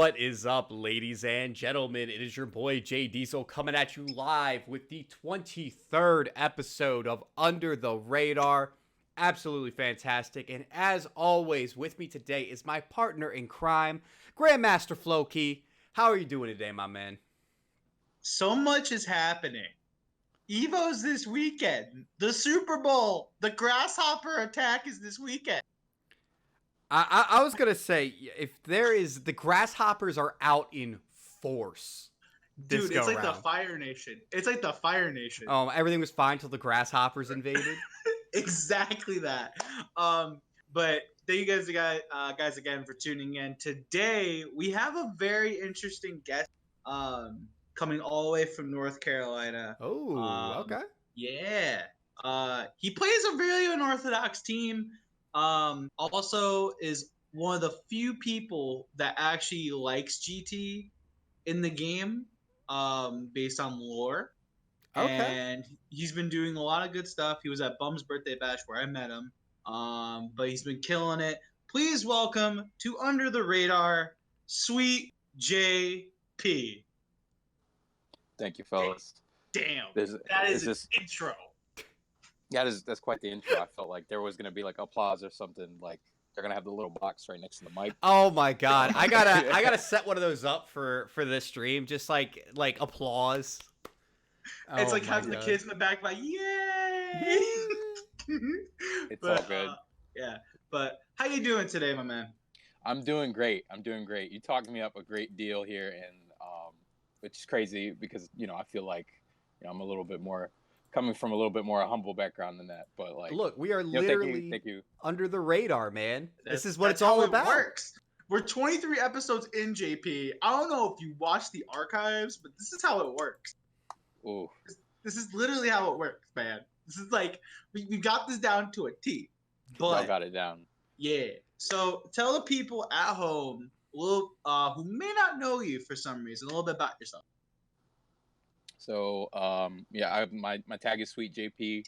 What is up, ladies and gentlemen? It is your boy JDiesel coming at you live with the 23rd episode of Under the Radar. Absolutely fantastic. And as always, with me today is my partner in crime, Grandmaster FloKey. How are you doing today, my man? So much is happening. Evo's this weekend. The Super Bowl. The grasshopper attack is this weekend. I was going to say, if there is, the grasshoppers are out in force. Dude, it's like the Fire Nation. It's like the Fire Nation. Everything was fine till the grasshoppers invaded. Exactly that. But thank you guys again for tuning in. Today, we have a very interesting guest coming all the way from North Carolina. Oh, okay. Yeah. He plays a really unorthodox team. Also is one of the few people that actually likes GT in the game, based on lore. Okay. And he's been doing a lot of good stuff. He was at Bum's birthday bash where I met him. But he's been killing it. Please welcome to Under the Radar, Sweet JP. Thank you, fellas. Damn. That is an intro. Yeah, that's quite the intro. I felt like there was gonna be like applause or something. Like they're gonna have the little box right next to the mic. Oh my god, I gotta set one of those up for this stream. Just like applause. It's like having the kids in the back like, yay! It's all good. Yeah, but how you doing today, my man? I'm doing great. You talked me up a great deal here, and which is crazy because I feel like I'm a little bit more. Coming from a little bit more humble background than that, but like, look, we are literally thank you. Under the radar, man. This is what it's all about. Works. We're 23 episodes in, JP. I don't know if you watched the archives, but this is how it works. Ooh. This is literally how it works, man. This is like we got this down to a T. But I got it down. Yeah. So tell the people at home, who may not know you for some reason, a little bit about yourself. So my tag is Sweet JP.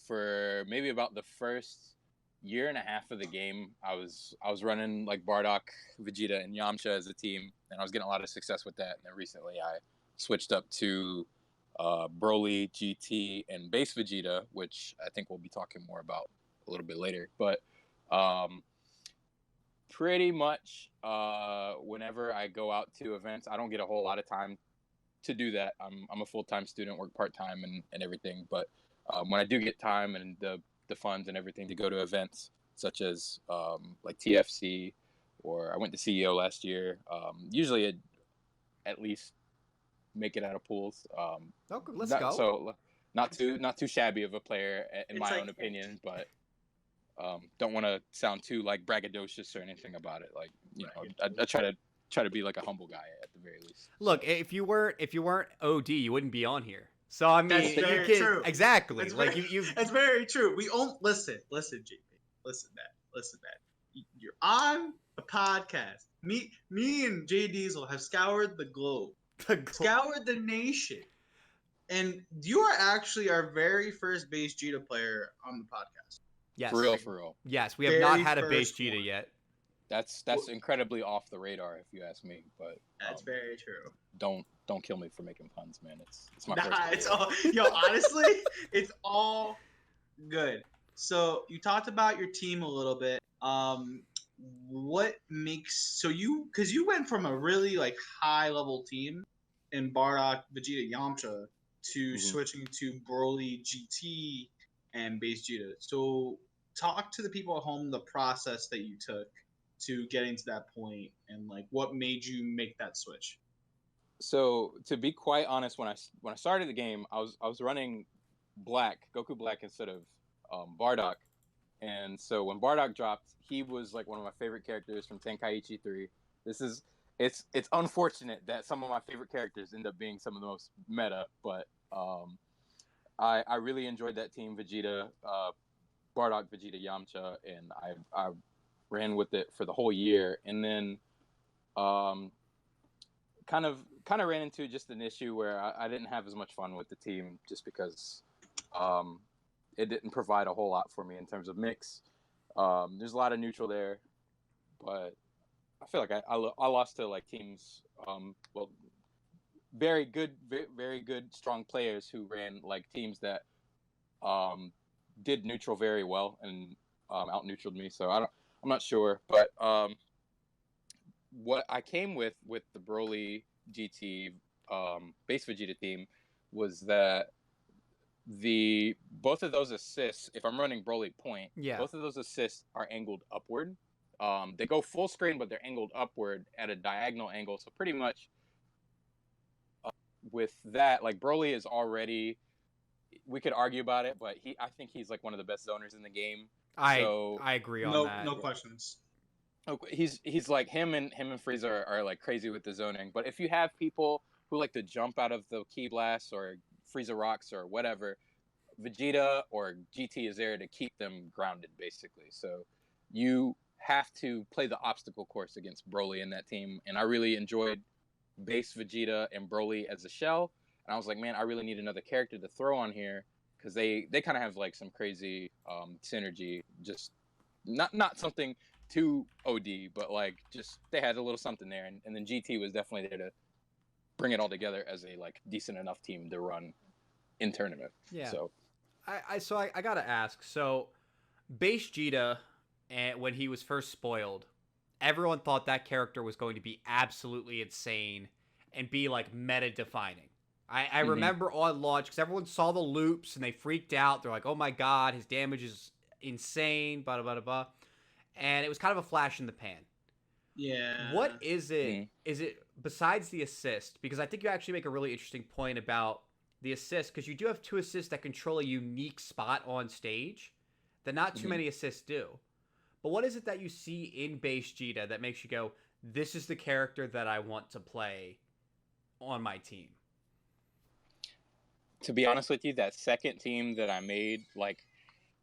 For maybe about the first year and a half of the game, I was running like Bardock, Vegeta, and Yamcha as a team, and I was getting a lot of success with that. And then recently, I switched up to Broly, GT, and Base Vegeta, which I think we'll be talking more about a little bit later. But pretty much, whenever I go out to events, I don't get a whole lot of time to do that. I'm a full-time student, work part-time and everything, but when I do get time and the funds and everything to go to events such as like TFC, or I went to CEO last year, usually at least make it out of pools. Okay, let's go. So not too shabby of a player in my own opinion, but don't want to sound too like braggadocious or anything about it. Like I try to be like a humble guy at the very least. Look, if you weren't OD, you wouldn't be on here. So I mean, that's very true. Exactly. That's like very, you. That's very true. We don't listen, JP. Listen, that. You're on a podcast. Me and JDiesel have scoured the globe, scoured the nation, and you are actually our very first base Vegeta player on the podcast. Yes, for real. Yes, we have not had a base Vegeta yet. That's incredibly off the radar, if you ask me. But that's very true. Don't kill me for making puns, man. It's my first. It's all honestly, it's all good. So you talked about your team a little bit. What makes because you went from a really like high level team in Bardock, Vegeta, Yamcha to switching to Broly, GT, and Base Vegeta. So talk to the people at home the process that you took to getting to that point, and like what made you make that switch. So to be quite honest, when I started the game, I was running Goku Black instead of Bardock, and so when Bardock dropped, he was like one of my favorite characters from Tenkaichi 3. It's unfortunate that some of my favorite characters end up being some of the most meta, but I really enjoyed that team, Vegeta, Bardock, Vegeta, Yamcha, and I ran with it for the whole year, and then kind of ran into just an issue where I didn't have as much fun with the team just because it didn't provide a whole lot for me in terms of mix. There's a lot of neutral there, but I feel like I lost to like teams, well, very good, strong players who ran like teams that um, did neutral very well and out neutraled me. So I'm not sure, but what I came with the Broly GT base Vegeta team was that the both of those assists, if I'm running Broly point, Yeah. both of those assists are angled upward. They go full screen, but they're angled upward at a diagonal angle. So pretty much with that, like Broly is already, we could argue about it, but I think he's like one of the best zoners in the game. So I agree on No, that. no questions. he's like him and Frieza are like crazy with the zoning. But if you have people who like to jump out of the Ki Blast or Frieza rocks or whatever, Vegeta or GT is there to keep them grounded, basically. So you have to play the obstacle course against Broly in that team. And I really enjoyed base Vegeta and Broly as a shell. And I was like, man, I really need another character to throw on here because they kind of have like some crazy synergy. Just not something too OD, but like just they had a little something there. And then GT was definitely there to bring it all together as a like decent enough team to run in tournament. Yeah. So I gotta ask. So, base Vegeta, and when he was first spoiled, everyone thought that character was going to be absolutely insane and be like meta defining. I remember on launch because everyone saw the loops and they freaked out. They're like, "Oh my god, his damage is insane!" Blah blah blah blah. And it was kind of a flash in the pan. Yeah. What is it? Is it besides the assist? Because I think you actually make a really interesting point about the assist because you do have two assists that control a unique spot on stage that not too many assists do. But what is it that you see in base Vegeta that makes you go, "This is the character that I want to play on my team"? To be honest with you, that second team that I made, like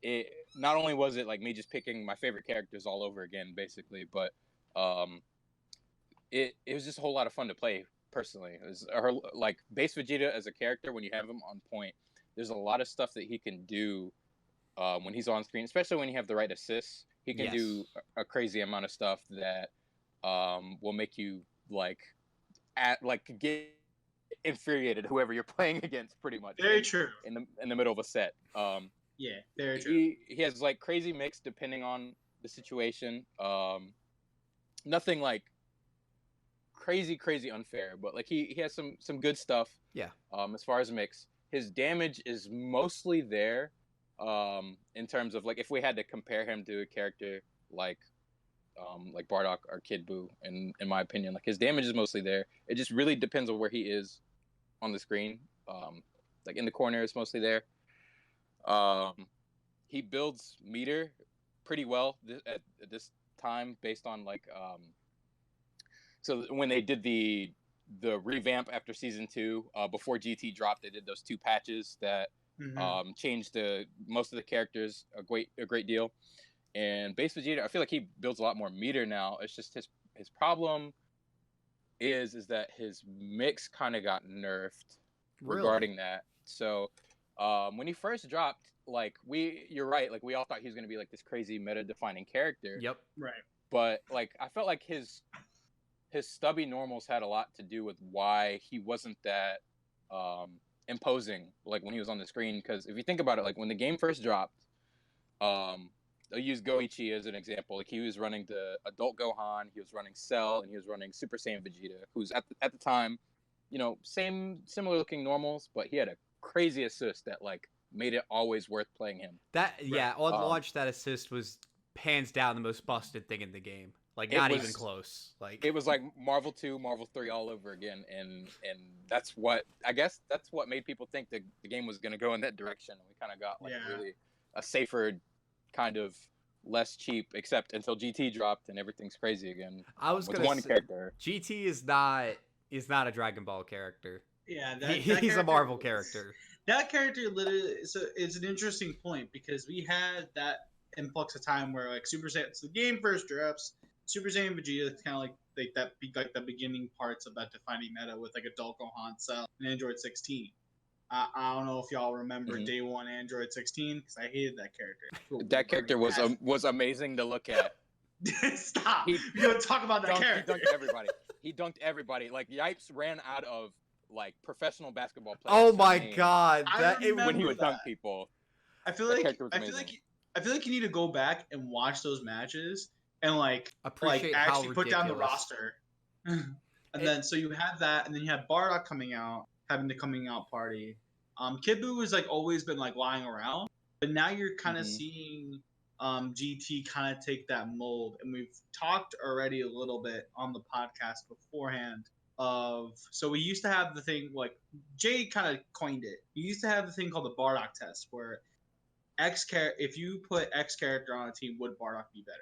it not only was it like me just picking my favorite characters all over again, basically, but um, it was just a whole lot of fun to play personally. It was her like base Vegeta as a character when you have him on point. There's a lot of stuff that he can do when he's on screen, especially when you have the right assists. He can do a crazy amount of stuff that will make you like get infuriated whoever you're playing against, pretty much. Very true. In the middle of a set. Yeah, very true. He has like crazy mix depending on the situation. Nothing like crazy unfair, but like he has some good stuff. Yeah. As far as mix, his damage is mostly there. In terms of like if we had to compare him to a character like Bardock or Kid Buu, in my opinion, like his damage is mostly there. It just really depends on where he is on the screen. Like in the corner, it's mostly there. He builds meter pretty well at this time based on like so when they did the revamp after season 2 before GT dropped, they did those 2 patches that changed most of the characters a great deal. And base Vegeta, I feel like he builds a lot more meter now. It's just his problem is that his mix kind of got nerfed regarding that. So when he first dropped, like you're right, like we all thought he was going to be like this crazy meta defining character. Yep. Right. But like I felt like his stubby normals had a lot to do with why he wasn't that imposing like when he was on the screen. Because if you think about it, like when the game first dropped, I'll use Goichi as an example. Like he was running the adult Gohan, he was running Cell, and he was running Super Saiyan Vegeta, who's at the time, similar looking normals, but he had a crazy assist that like made it always worth playing him. On launch, that assist was hands down the most busted thing in the game. Like not even close. Like it was like Marvel 2, Marvel 3 all over again, and that's what made people think that the game was going to go in that direction. We kind of got like really a safer kind of less cheap, except until GT dropped and everything's crazy again. I was with one character. GT is not a Dragon Ball character. Yeah, he's a Marvel character. That character literally, so it's an interesting point because we had that influx of time where like Super Saiyan, so the game first drops, Super Saiyan Vegeta, it's kind of like the beginning parts of that defining meta with like adult Gohan, Cell, and Android 16. I don't know if y'all remember day one Android 16 because I hated that character. That character was amazing to look at. Stop. He You don't talk about that He character. dunked everybody. He dunked everybody. Like Yipes ran out of like professional basketball players. Oh to my name god, I that it, when he remember would dunk people. I feel That like character was I feel amazing. like I feel like you need to go back and watch those matches and appreciate how actually put down the ridiculous. roster. And then so you have that, and then you have Bardock coming out, having the coming out party. Kid Buu has like always been like lying around, but now you're kind of Mhm. seeing GT kind of take that mold, and we've talked already a little bit on the podcast beforehand. So we used to have the thing like Jay kind of coined it. We used to have the thing called the Bardock test, where if you put X character on a team, would Bardock be better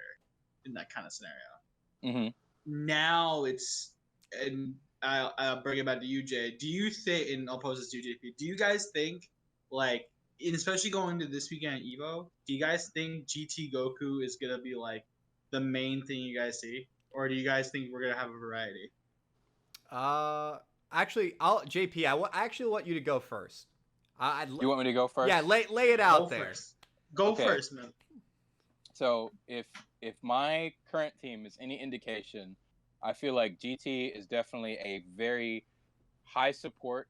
in that kind of scenario? Now it's, and I'll bring it back to you, Jay. Do you think, and I'll pose this to you, JP, do you guys think, like, and especially going into this weekend at EVO, do you guys think GT Goku is going to be, like, the main thing you guys see? Or do you guys think we're going to have a variety? Actually, I actually want you to go first. You want me to go first? Yeah, lay it out Go there. first. Go Okay. first, man. So if my current team is any indication, I feel like GT is definitely a very high support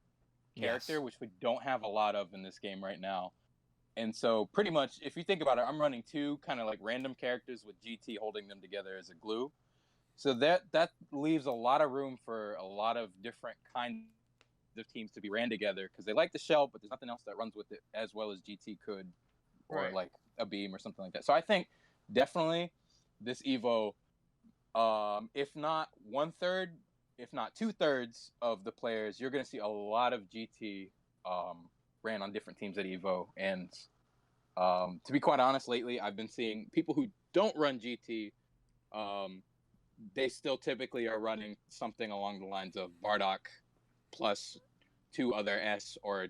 character, Yes. which we don't have a lot of in this game right now. And so pretty much, if you think about it, I'm running two kind of like random characters with GT holding them together as a glue. So that leaves a lot of room for a lot of different kinds of teams to be ran together because they like the shell, but there's nothing else that runs with it as well as GT could, or Right. like a beam or something like that. So I think definitely this Evo, if not 1/3, if not 2/3 of the players, you're going to see a lot of GT ran on different teams at Evo. And to be quite honest, lately I've been seeing people who don't run GT, they still typically are running something along the lines of Bardock plus two other S or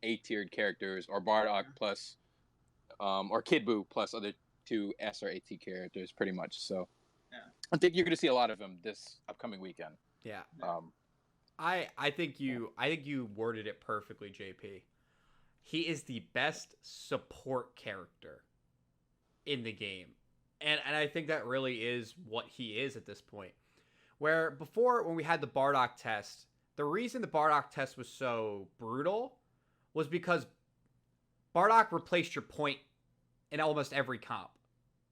A-tiered characters, or Bardock plus or Kid Buu plus other two S or AT characters, pretty much. So Yeah. I think you're going to see a lot of them this upcoming weekend. Yeah. Um, I think you worded it perfectly, JP. He is the best support character in the game. And I think that really is what he is at this point. Where before, when we had the Bardock test, the reason the Bardock test was so brutal was because Bardock replaced your point in almost every comp.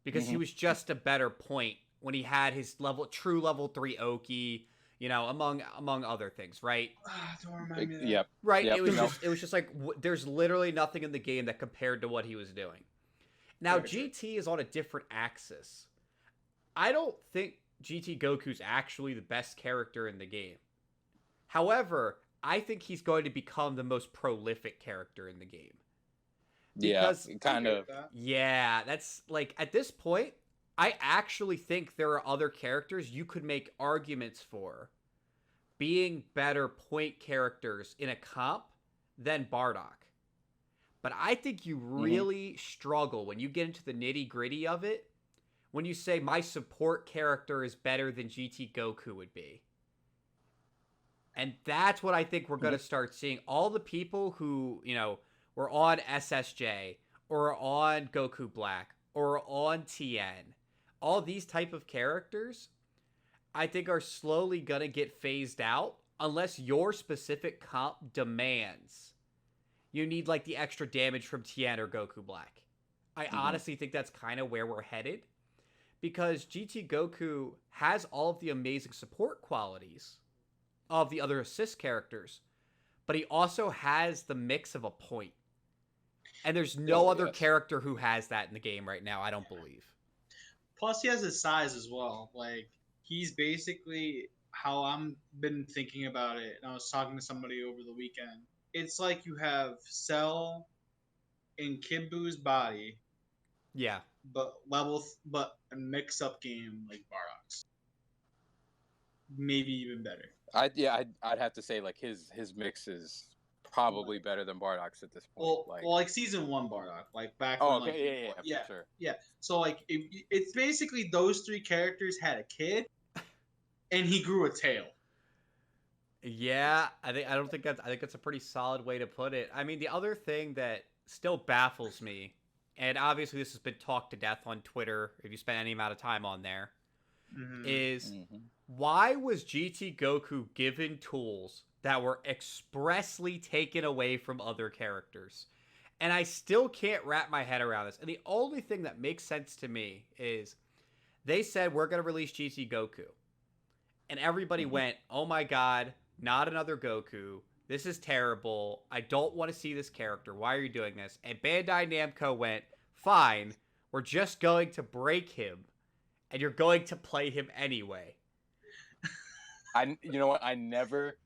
Because he was just a better point when he had his true level 3 Oki, among other things, right? Don't remind me of that. Yep. Right. Yep. It was just like there's literally nothing in the game that compared to what he was doing. Now GT is on a different axis. I don't think GT Goku's actually the best character in the game. However, I think he's going to become the most prolific character in the game. Because, yeah, kind of. Yeah, that's like at this point, I actually think there are other characters you could make arguments for being better point characters in a comp than Bardock. But I think you really struggle when you get into the nitty-gritty of it when you say my support character is better than GT Goku would be. And that's what I think we're going to start seeing. All the people who, were on SSJ or on Goku Black or on TN, all these type of characters, I think are slowly going to get phased out unless your specific comp demands you need like the extra damage from TN or Goku Black. I honestly think that's kind of where we're headed because GT Goku has all of the amazing support qualities of the other assist characters, but he also has the mix of a point. And there's no other character who has that in the game right now, I don't believe. Plus, he has his size as well. Like, he's basically how I'm been thinking about it. And I was talking to somebody over the weekend. It's like you have Cell in Kid Buu's body. Yeah. But a mix-up game like Bardock's. Maybe even better. I'd have to say like his mix is probably better than Bardock's at this point. Well, like season 1 Bardock, like back. Oh, when, okay, yeah, for sure. Yeah. So like, it's basically those three characters had a kid, and he grew a tail. Yeah, I think that's a pretty solid way to put it. I mean, the other thing that still baffles me and obviously this has been talked to death on Twitter if you spend any amount of time on there, is why was GT Goku given tools that were expressly taken away from other characters? And I still can't wrap my head around this. And the only thing that makes sense to me is they said, we're going to release GT Goku. And everybody went, oh my God, not another Goku. This is terrible. I don't want to see this character. Why are you doing this? And Bandai Namco went, fine, we're just going to break him. And you're going to play him anyway. You know what? I never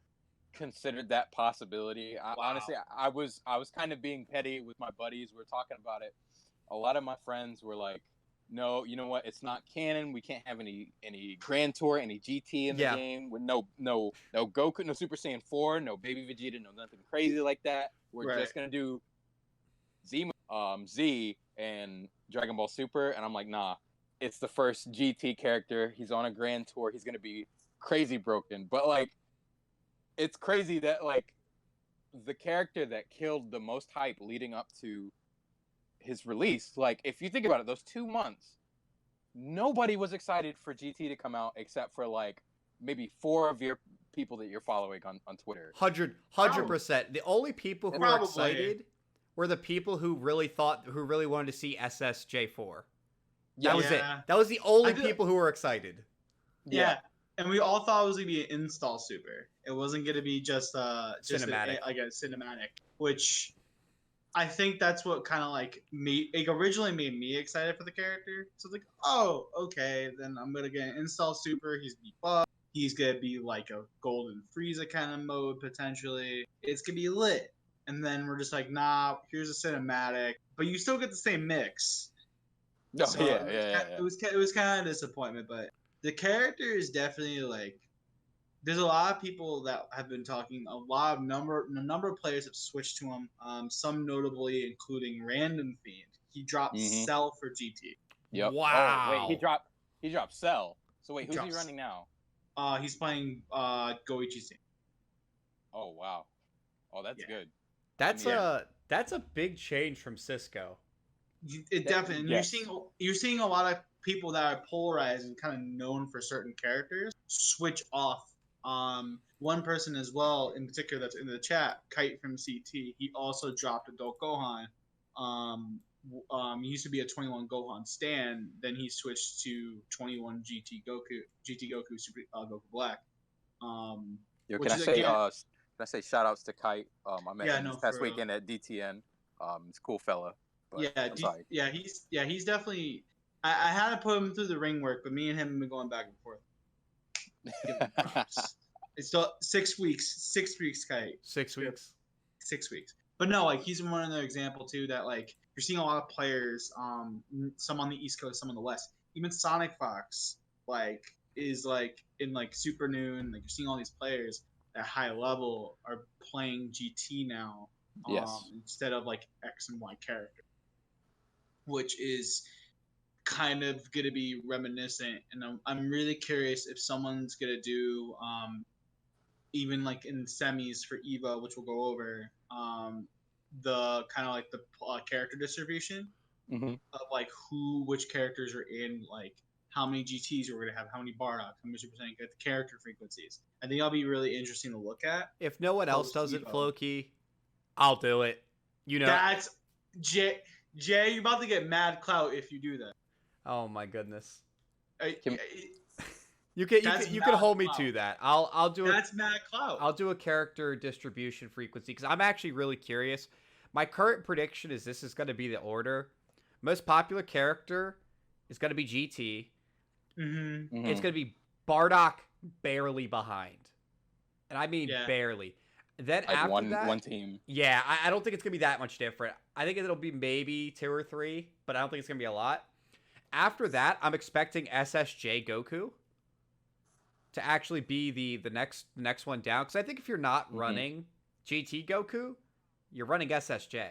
considered that possibility. Honestly, I was kind of being petty with my buddies. We were talking about it. A lot of my friends were like, no, you know what? It's not canon. We can't have any Grand Tour, any GT in the game. With no Goku, no Super Saiyan 4, no Baby Vegeta, no nothing crazy like that. We're just gonna do Z and Dragon Ball Super. And I'm like, nah, it's the first GT character. He's on a Grand Tour. He's gonna be crazy broken. But like, it's crazy that like the character that killed the most hype leading up to his release, like if you think about it, those 2 months, nobody was excited for GT to come out except for like maybe 4 of your people that you're following on Twitter. 100%. The only people who were excited were the people who really wanted to see SSJ4. That was it. That was the only people who were excited. Yeah. And we all thought it was gonna be an install super. It wasn't gonna be just cinematic, like a cinematic, which I think that's what kind of like originally made me excited for the character. So it's like, oh, okay, then I'm gonna get an install super. He's buffed. He's gonna be like a Golden Frieza kind of mode potentially. It's gonna be lit. And then we're just like, nah, here's a cinematic, but you still get the same mix. No, so it was kind of a disappointment, but the character is definitely like. There's a lot of people that have been talking. A number of players have switched to him. Some notably including Random Fiend. He dropped Cell for GT. Yep. Wow. Oh, wait, he dropped Cell. So wait, who's he running now? He's playing Goichi. Oh wow. Oh, that's good. That's a big change from Cisco. It definitely. Yes. You're seeing a lot of people that are polarized and kind of known for certain characters switch off. One person as well, in particular, that's in the chat, Kite from CT. He also dropped Adult Gohan. He used to be a 21 Gohan stan. Then he switched to 21 GT Goku Super Goku Black. Can I say shout outs to Kite? I met him this past weekend at DTN. He's a cool fella. But he's definitely. I had to put him through the ring work, but me and him have been going back and forth. It's still 6 weeks. 6 weeks, Kite. 6 weeks. 6 weeks. But no, like he's one other example too that like you're seeing a lot of players, some on the East Coast, some on the West. Even Sonic Fox like is like in like Super Noon. Like you're seeing all these players at high level are playing GT now, instead of like X and Y character, which is kind of going to be reminiscent, and I'm really curious if someone's going to do even like in semis for EVA, which we'll go over, the kind of like the character distribution of like which characters are in, like how many GTs we're going to have, how many Bardock, how much percent get the character frequencies. I think that'll be really interesting to look at. If no one else does it, FloKey, I'll do it. You know, that's Jay, you're about to get mad clout if you do that. Oh my goodness. You can hold me to that. I'll do That's mad clout. I'll do a character distribution frequency because I'm actually really curious. My current prediction is this is going to be the order. Most popular character is going to be GT. It's going to be Bardock barely behind, and I mean barely. Then like after that, one team. Yeah, I don't think it's going to be that much different. I think it'll be maybe 2 or 3, but I don't think it's going to be a lot. After that, I'm expecting SSJ Goku to actually be the next one down. Because I think if you're not running GT Goku, you're running SSJ.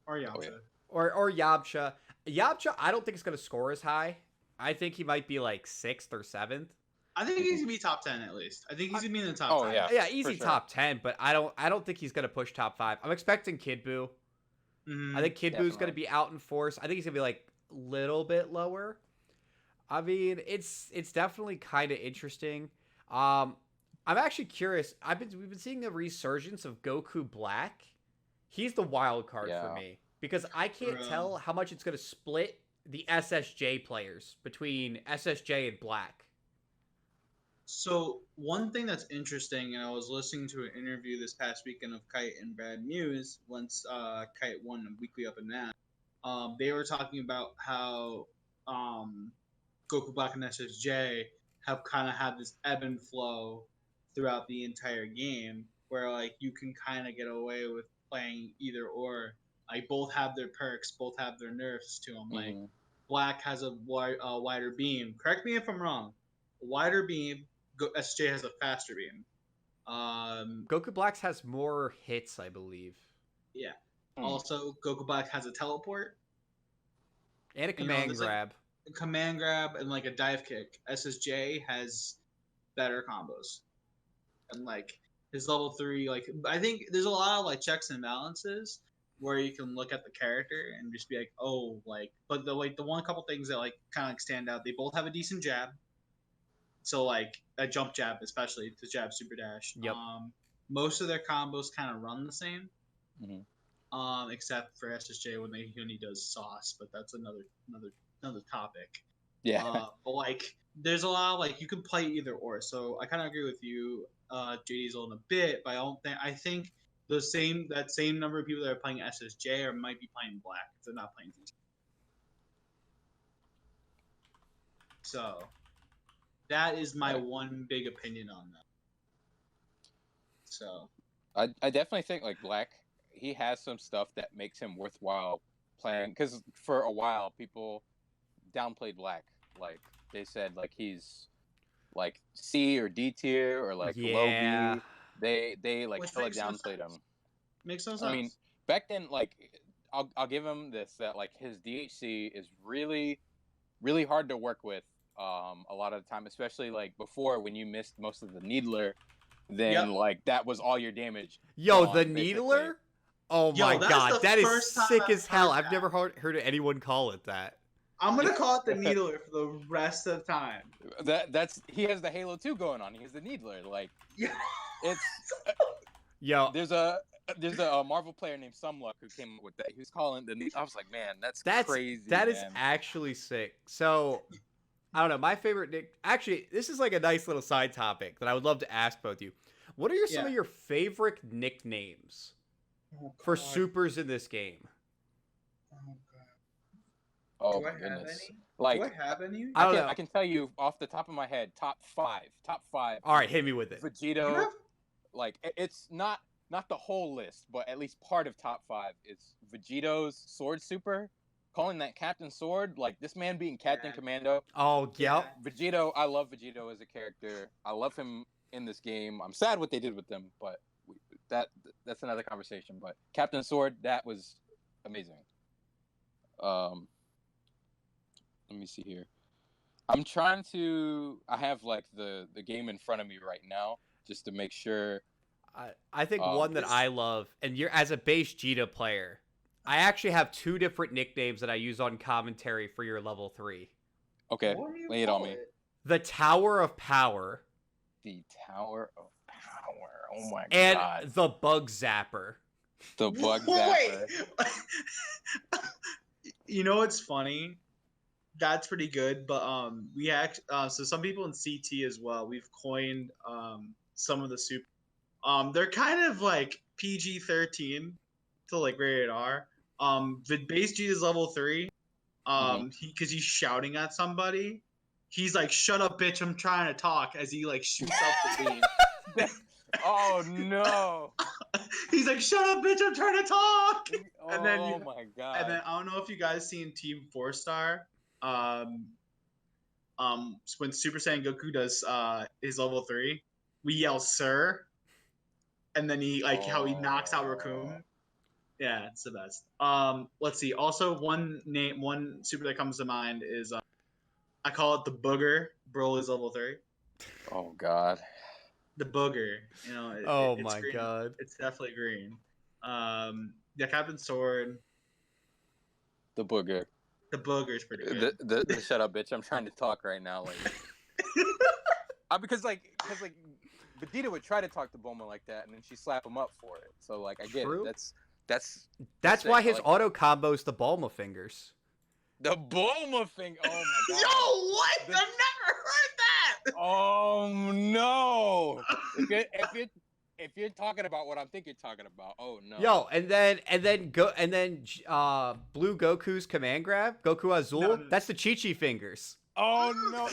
Or Yamcha. Or Yamcha. Yamcha, I don't think it's going to score as high. I think he might be like 6th or 7th. I think he's going to be top 10 at least. I think he's going to be in the top 10. Yeah, easy top 10, but I don't think he's going to push top 5. I'm expecting Kid Buu I think Kid Boo's going to Definitely. be out in force. I think he's going to be like a little bit lower. I mean, it's definitely kind of interesting. Um, I'm actually curious. We've been seeing a resurgence of Goku Black. He's the wild card for Yeah. me because I can't Bro. tell how much it's going to split the SSJ players between SSJ and Black. So one thing that's interesting, and I was listening to an interview this past weekend of Kite and Brad Muse once Kite won a weekly up and down. They were talking about how Goku Black and SSJ have kind of had this ebb and flow throughout the entire game, where like you can kind of get away with playing either or. Like both have their perks, both have their nerfs to them. Like Hmm. Black has a wider beam. Correct me if I'm wrong. A wider beam. SJ has a faster beam. Um, Goku Black's has more hits, I believe, yeah. Hmm. Also, Goku Black has a teleport. and a You know, command there's like grab. a command grab and like a dive kick. SSJ has better combos. And like his level 3, like I think there's a lot of like checks and balances where you can look at the character and just be like, oh, like, but the one couple things that like kind of like stand out. They both have a decent jab. So like a jump jab, especially the jab super dash. Yep. Most of their combos kind of run the same. Hmm. Except for SSJ when he does sauce, but that's another topic. Yeah. But like, there's a lot of, like you can play either or. So I kind of agree with you, JDiesel, in a bit, but I think that same number of people that are playing SSJ or might be playing Black if they're not playing DC. So that is my Right. one big opinion on that. So I definitely think like Black, he has some stuff that makes him worthwhile playing. Because for a while, people downplayed Black. Like they said, like he's like C or D tier or like low Yeah. B. They like which hella makes no downplayed sense. him. Makes no I mean, sense. back then, like I'll give him this that like his DHC is really really hard to work with. A lot of the time, especially like before when you missed most of the needler, then Yep. like that was all your damage Yo, the gone basically. Needler? Oh my Yo, that's god, the that is first time sick I've as hell. heard I've never that. heard anyone call it that. I'm gonna call it the Needler for the rest of the time. That's he has the Halo 2 going on. He has the needler. Like Yeah. it's Yo, there's a Marvel player named Sumluck who came up with that. He was calling the. I was like, man, that's crazy, that is man. actually sick. So, I don't know, my favorite nick. Actually, this is like a nice little side topic that I would love to ask both of you. What are some Yeah. of your favorite nicknames Oh, for God. supers in this game? Oh, God. Oh Do my I have goodness. any? Like Do I have any? I don't know. I can tell you off the top of my head, top five. All right, hit me with it. You Vegito, have? like it's not the whole list, but at least part of top 5 is Vegito's Sword Super. Calling that Captain Sword, like this man being Captain Yeah. Commando. Oh, yep. Vegito, I love Vegito as a character. I love him in this game. I'm sad what they did with him, but that's another conversation. But Captain Sword, that was amazing. Let me see here. I'm trying to. I have like the game in front of me right now, just to make sure. I think one that This- I love, and you're as a base Jita player, I actually have two different nicknames that I use on commentary for your level 3. Okay, What do you lay it on call me. it? The Tower of Power The Tower of Power. Oh my and god. the Bug Zapper. The Bug Wait. Zapper. You know what's funny? That's pretty good, but we so some people in CT as well. We've coined some of the super. They're kind of like PG-13 to like rated R. The base G is level 3. Because he's shouting at somebody. He's like, "Shut up, bitch! I'm trying to talk." As he like shoots out the beam. Oh no. He's like, "Shut up, bitch! I'm trying to talk." And then Oh my god. And then I don't know if you guys seen Team 4-Star. When Super Saiyan Goku does his level 3, we yell "Sir," and then he like how he knocks out Raccoon. Yeah, it's the best. Let's see. Also, one super that comes to mind is I call it the Booger. Broly's level 3. Oh god. The Booger. You know. Oh It's my green. god. It's definitely green. Yeah, Captain Sword. The booger. The booger's pretty good. The shut up, bitch. I'm trying to talk right now. Like, because Vegeta would try to talk to Bulma like that, and then she slap him up for it. So like, I get True. it. That's That's why sick. I his like auto combos the Bulma fingers. the Bulma thing. Oh my god. Yo, what? I've never heard that. Oh no! If you're talking about what I think you're talking about, oh no. Yo, and then Blue Goku's command grab, Goku Azul. No. That's the Chi-Chi fingers. Oh no!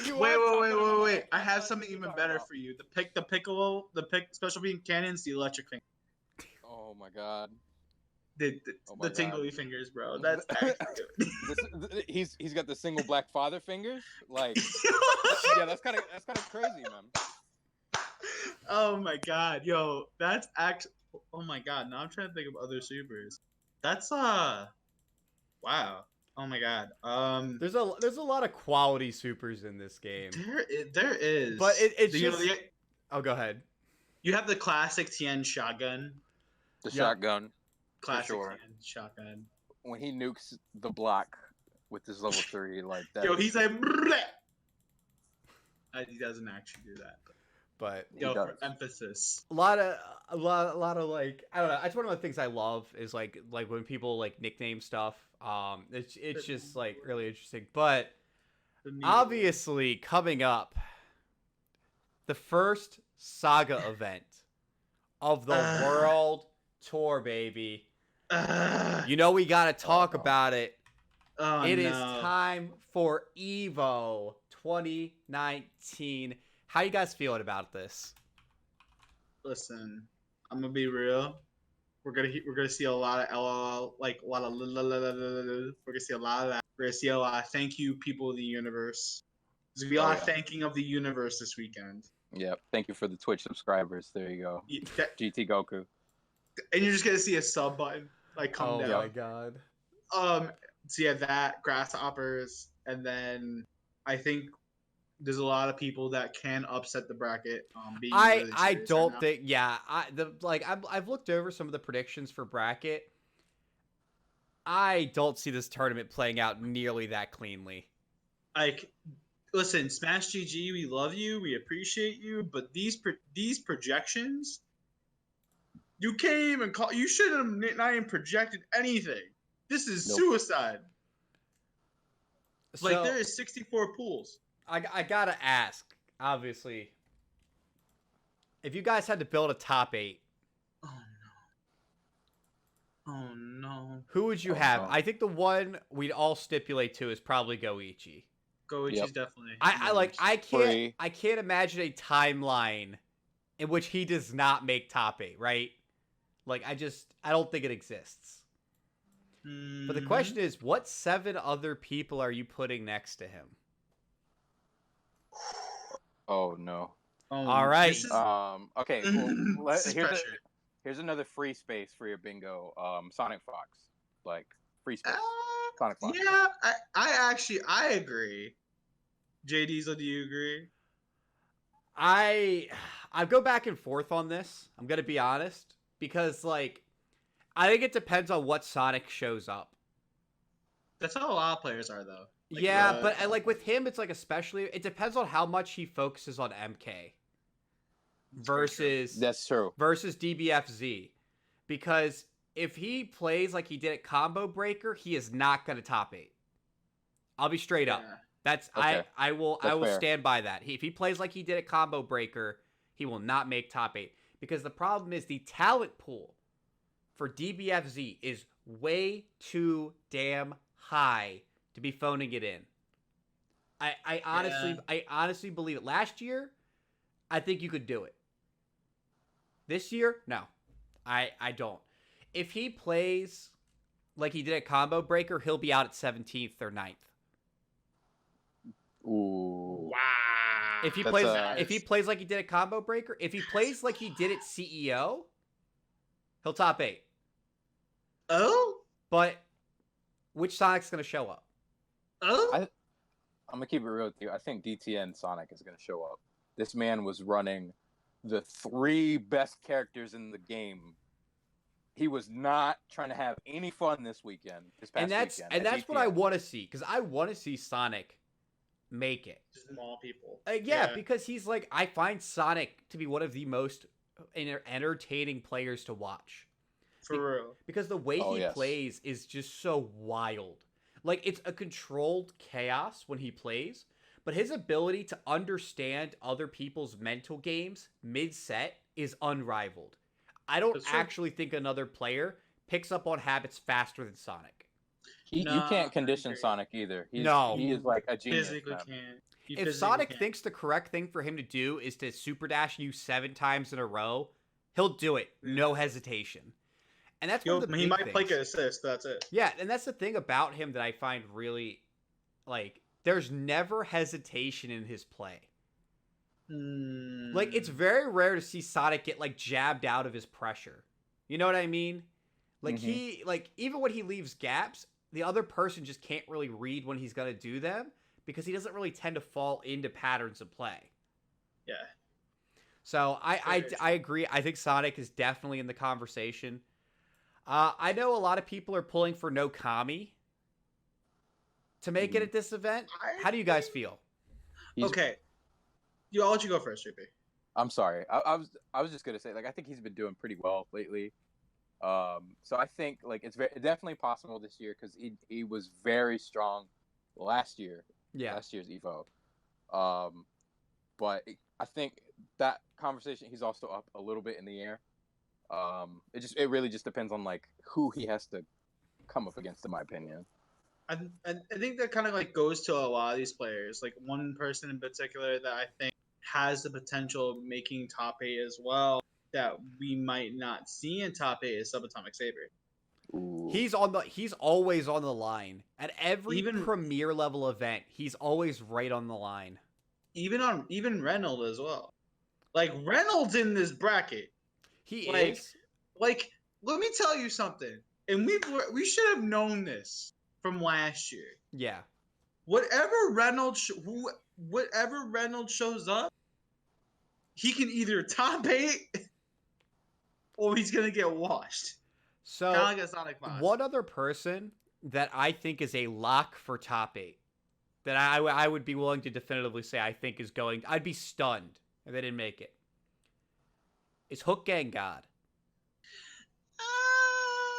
Wait! I have something even better for you. The Piccolo, special beam cannons, the electric finger, Oh my god. the Oh my tingly God. fingers, bro. That's actually good. He's got the single black father fingers. Like, yeah, that's kind of crazy, man. Oh my god, yo, that's actually. Oh my god, now I'm trying to think of other supers. That's wow. Oh my god. There's a lot of quality supers in this game. There is. But it's You just. know, Oh, go ahead. you have the classic Tien shotgun. The Yeah. shotgun. Classic sure. Tien shotgun. When he nukes the block with his level 3, like that. Yo, he's like. Bleh! He doesn't actually do that. But He Yo, does. for emphasis. a lot of like, I don't know. That's one of the things I love is like when people like nickname stuff. It's just like really interesting. But obviously coming up, the first Saga event of the World Tour, baby. You know we gotta talk about it. Oh, It no. is time for Evo 2019. How you guys feeling about this? Listen, I'm gonna be real. We're gonna see a lot of LOL, like a lot of. We're gonna see a lot of that. We're gonna see a lot of thank you, people of the universe. There's gonna be a lot of thanking of the universe this weekend. Yep. Thank you for the Twitch subscribers. There you go. GT Goku. And you're just gonna see a sub button like come Oh down. my god. So yeah, that grasshoppers, and then I think there's a lot of people that can upset the bracket. Being really I serious don't right now. think I've looked over some of the predictions for bracket. I don't see this tournament playing out nearly that cleanly. Like, listen, Smash GG, we love you, we appreciate you, but these projections, you can't even call. You should have not even projected anything. This is suicide. Like, So, there is 64 pools. I gotta ask, obviously, if you guys had to build a top 8, Oh no. who would you Oh, have? no. I think the one we'd all stipulate to is probably Goichi. Goichi's Yep. definitely. Free. I can't imagine a timeline in which he does not make top 8, right? Like I don't think it exists. But the question is, what 7 other people are you putting next to him? Oh no. All right. This is, Okay. Well, this is pressure. here's another free space for your bingo. Sonic Fox, like free space. Uh, Sonic Fox. yeah, I agree. JDiesel, do you agree? I go back and forth on this. I'm gonna be honest because like I think it depends on what Sonic shows up. That's how a lot of players are, though. Like, Yeah, but like with him, it's like especially it depends on how much he focuses on MK versus That's true. versus DBFZ, because if he plays like he did at Combo Breaker, he is not gonna top 8. I'll be straight up. Yeah. That's Okay. I will That's fair. stand by that. If he plays like he did at Combo Breaker, he will not make top 8 because the problem is the talent pool for DBFZ is way too damn high to be phoning it in. I honestly believe it. Last year, I think you could do it. This year, no. I don't. If he plays like he did at Combo Breaker, he'll be out at 17th or 9th. Ooh. Wow. If he plays like he did at Combo Breaker, if he plays like he did at CEO, he'll top 8. Oh? But which Sonic's gonna show up? Oh? I'm gonna keep it real with you. I think DTN Sonic is gonna show up. This man was running the 3 best characters in the game. he was not trying to have any fun this weekend. This past weekend. And that's what I want to see, because I want to see Sonic make it. Just maul people. Yeah, because he's like, I find Sonic to be one of the most entertaining players to watch. For real. Because the way he plays is just so wild. Like, it's a controlled chaos when he plays, but his ability to understand other people's mental games mid-set is unrivaled. I don't actually think another player picks up on habits faster than Sonic. You can't condition Sonic either. He is like a genius. Physically can't. If Sonic thinks the correct thing for him to do is to super dash you 7 times in a row, he'll do it. No hesitation. And that's one of the he might things. play an assist. That's it. Yeah, and that's the thing about him that I find really, like, there's never hesitation in his play. Like, it's very rare to see Sonic get, like, jabbed out of his pressure. You know what I mean? Like, even when he leaves gaps, the other person just can't really read when he's going to do them because he doesn't really tend to fall into patterns of play. Yeah. So I agree. I think Sonic is definitely in the conversation. I know a lot of people are pulling for no Kami to make it at this event. How do you guys feel? Okay. I'll let you go first, JP. I'm sorry. I was just gonna say, like, I think he's been doing pretty well lately. So I think, like, it's definitely possible this year because he was very strong last year. Yeah. Last year's Evo. But I think that conversation, he's also up a little bit in the air. It really just depends on, like, who he has to come up against, in my opinion. I think that kind of, like, goes to a lot of these players. Like, one person in particular that I think has the potential of making top 8 as well that we might not see in top 8 is Subatomic Saber. Ooh. He's always on the line. At every premier level event, he's always right on the line. Even Reynolds as well. Like, Reynolds in this bracket. He is. Like, let me tell you something. And we should have known this from last year. Yeah. Whatever Reynolds shows up, he can either top 8 or he's gonna get washed. So, kind of like a Sonic Fox. One other person that I think is a lock for top 8 that I would be willing to definitively say I think is going. I'd be stunned if they didn't make it. Is Hook Gang God?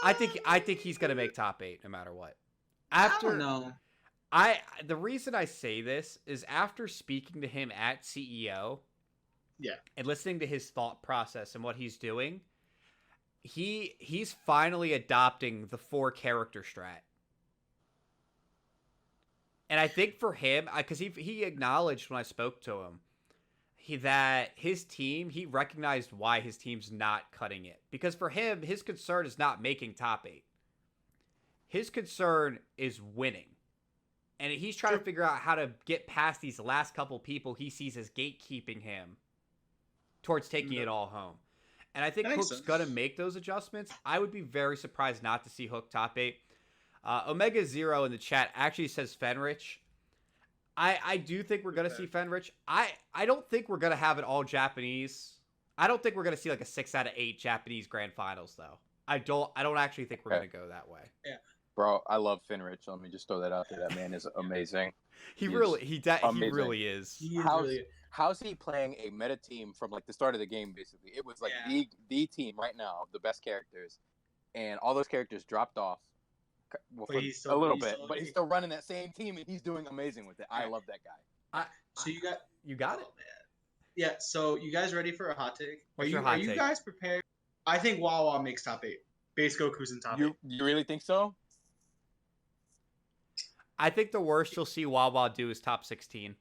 I think he's gonna make top 8 no matter what. I don't know. The reason I say this is after speaking to him at CEO, and listening to his thought process and what he's doing, he's finally adopting the 4 character strat. And I think for him, because he acknowledged when I spoke to him, that his team, he recognized why his team's not cutting it. Because for him, his concern is not making top 8. His concern is winning. And he's trying to figure out how to get past these last couple people he sees as gatekeeping him towards taking it all home. And I think Hook's going to make those adjustments. I would be very surprised not to see Hook top 8. Omega Zero in the chat actually says Fenrich. I do think we're going to see Fenrich. I don't think we're going to have it all Japanese. I don't think we're going to see like a 6 out of 8 Japanese grand finals, though. I don't actually think we're going to go that way. Yeah. Bro, I love Fenrich. Let me just throw that out there. That man is amazing. He really is. How's he playing a meta team from like the start of the game? Basically, it was like the team right now, the best characters, and all those characters dropped off. Well, he's still running that same team, and he's doing amazing with it. I love that guy. So you got it. Man. Yeah. So you guys ready for a hot take? Are you guys prepared? I think Wawa makes top 8. Base Goku's in top 8. You really think so? I think the worst you'll see Wawa do is top 16.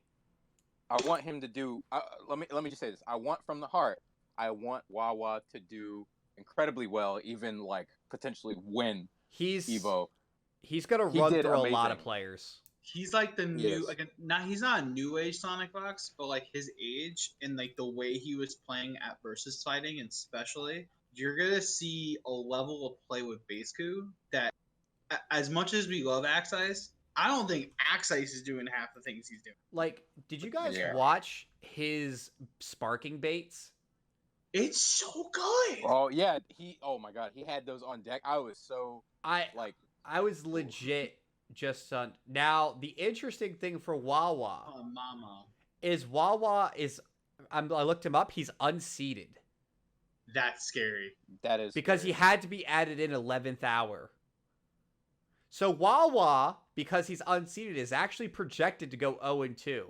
I want him to do. Let me just say this. I want from the heart. I want Wawa to do incredibly well, even like potentially win Evo. He's gonna run through a lot of players. He's like the new, he's not a new age Sonic Fox, but like his age and like the way he was playing at versus fighting, and especially, you're gonna see a level of play with Baseku that, as much as we love Axe Ice, I don't think Axe Ice is doing half the things he's doing. Like, did you guys watch his sparking baits? It's so good. Oh yeah, oh my god, he had those on deck. I was so I like, I was legit just now the interesting thing for Wawa Oh, mama. is Wawa is I looked him up. He's unseated That's scary. that is because he scary. had to be added in 11th hour. So Wawa, because he's unseated, is actually projected to go 0-2.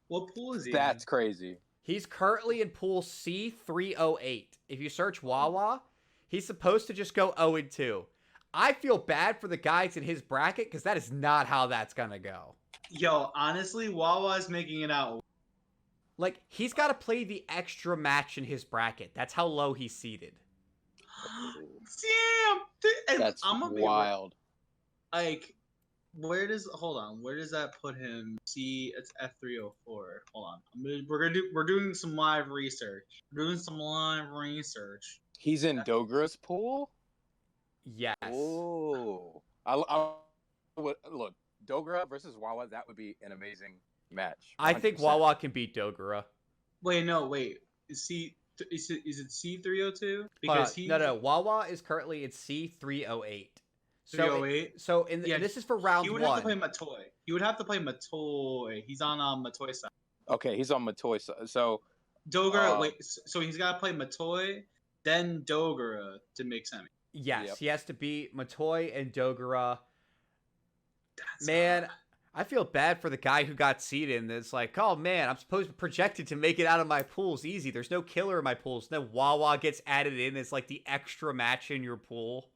What pool is he That's crazy. He's currently in pool C308. If you search Wawa, he's supposed to just go 0-2. I feel bad for the guys in his bracket because that is not how that's going to go. in? Yo, honestly, Wawa's making it out. Like, he's got to play the extra match in his bracket. That's how low he's seated. Damn. And That's I'm gonna wild. like, hold on, where does that put him? See, it's F304. Hold on. We're doing some live research. He's in Dogra's pool. Yes. Oh, I would look Dogra versus Wawa. That would be an amazing match. I think 100%. Wawa can beat Dogura. Wait. Is it C302? Because he's no. Wawa is currently in C308. 308. So Yeah, this is for round he would one. have to play Matoy. He's on Matoy side. Okay, he's on Matoy. So Dogura, so he's got to play Matoy, then Dogura to make semi. Yes, Yep. he has to beat Matoy and Dogura. That's Man, I feel bad for the guy who got seeded and it's like, oh man, I'm projected to make it out of my pools easy. There's no killer in my pools. Then Wawa gets added in as like the extra match in your pool.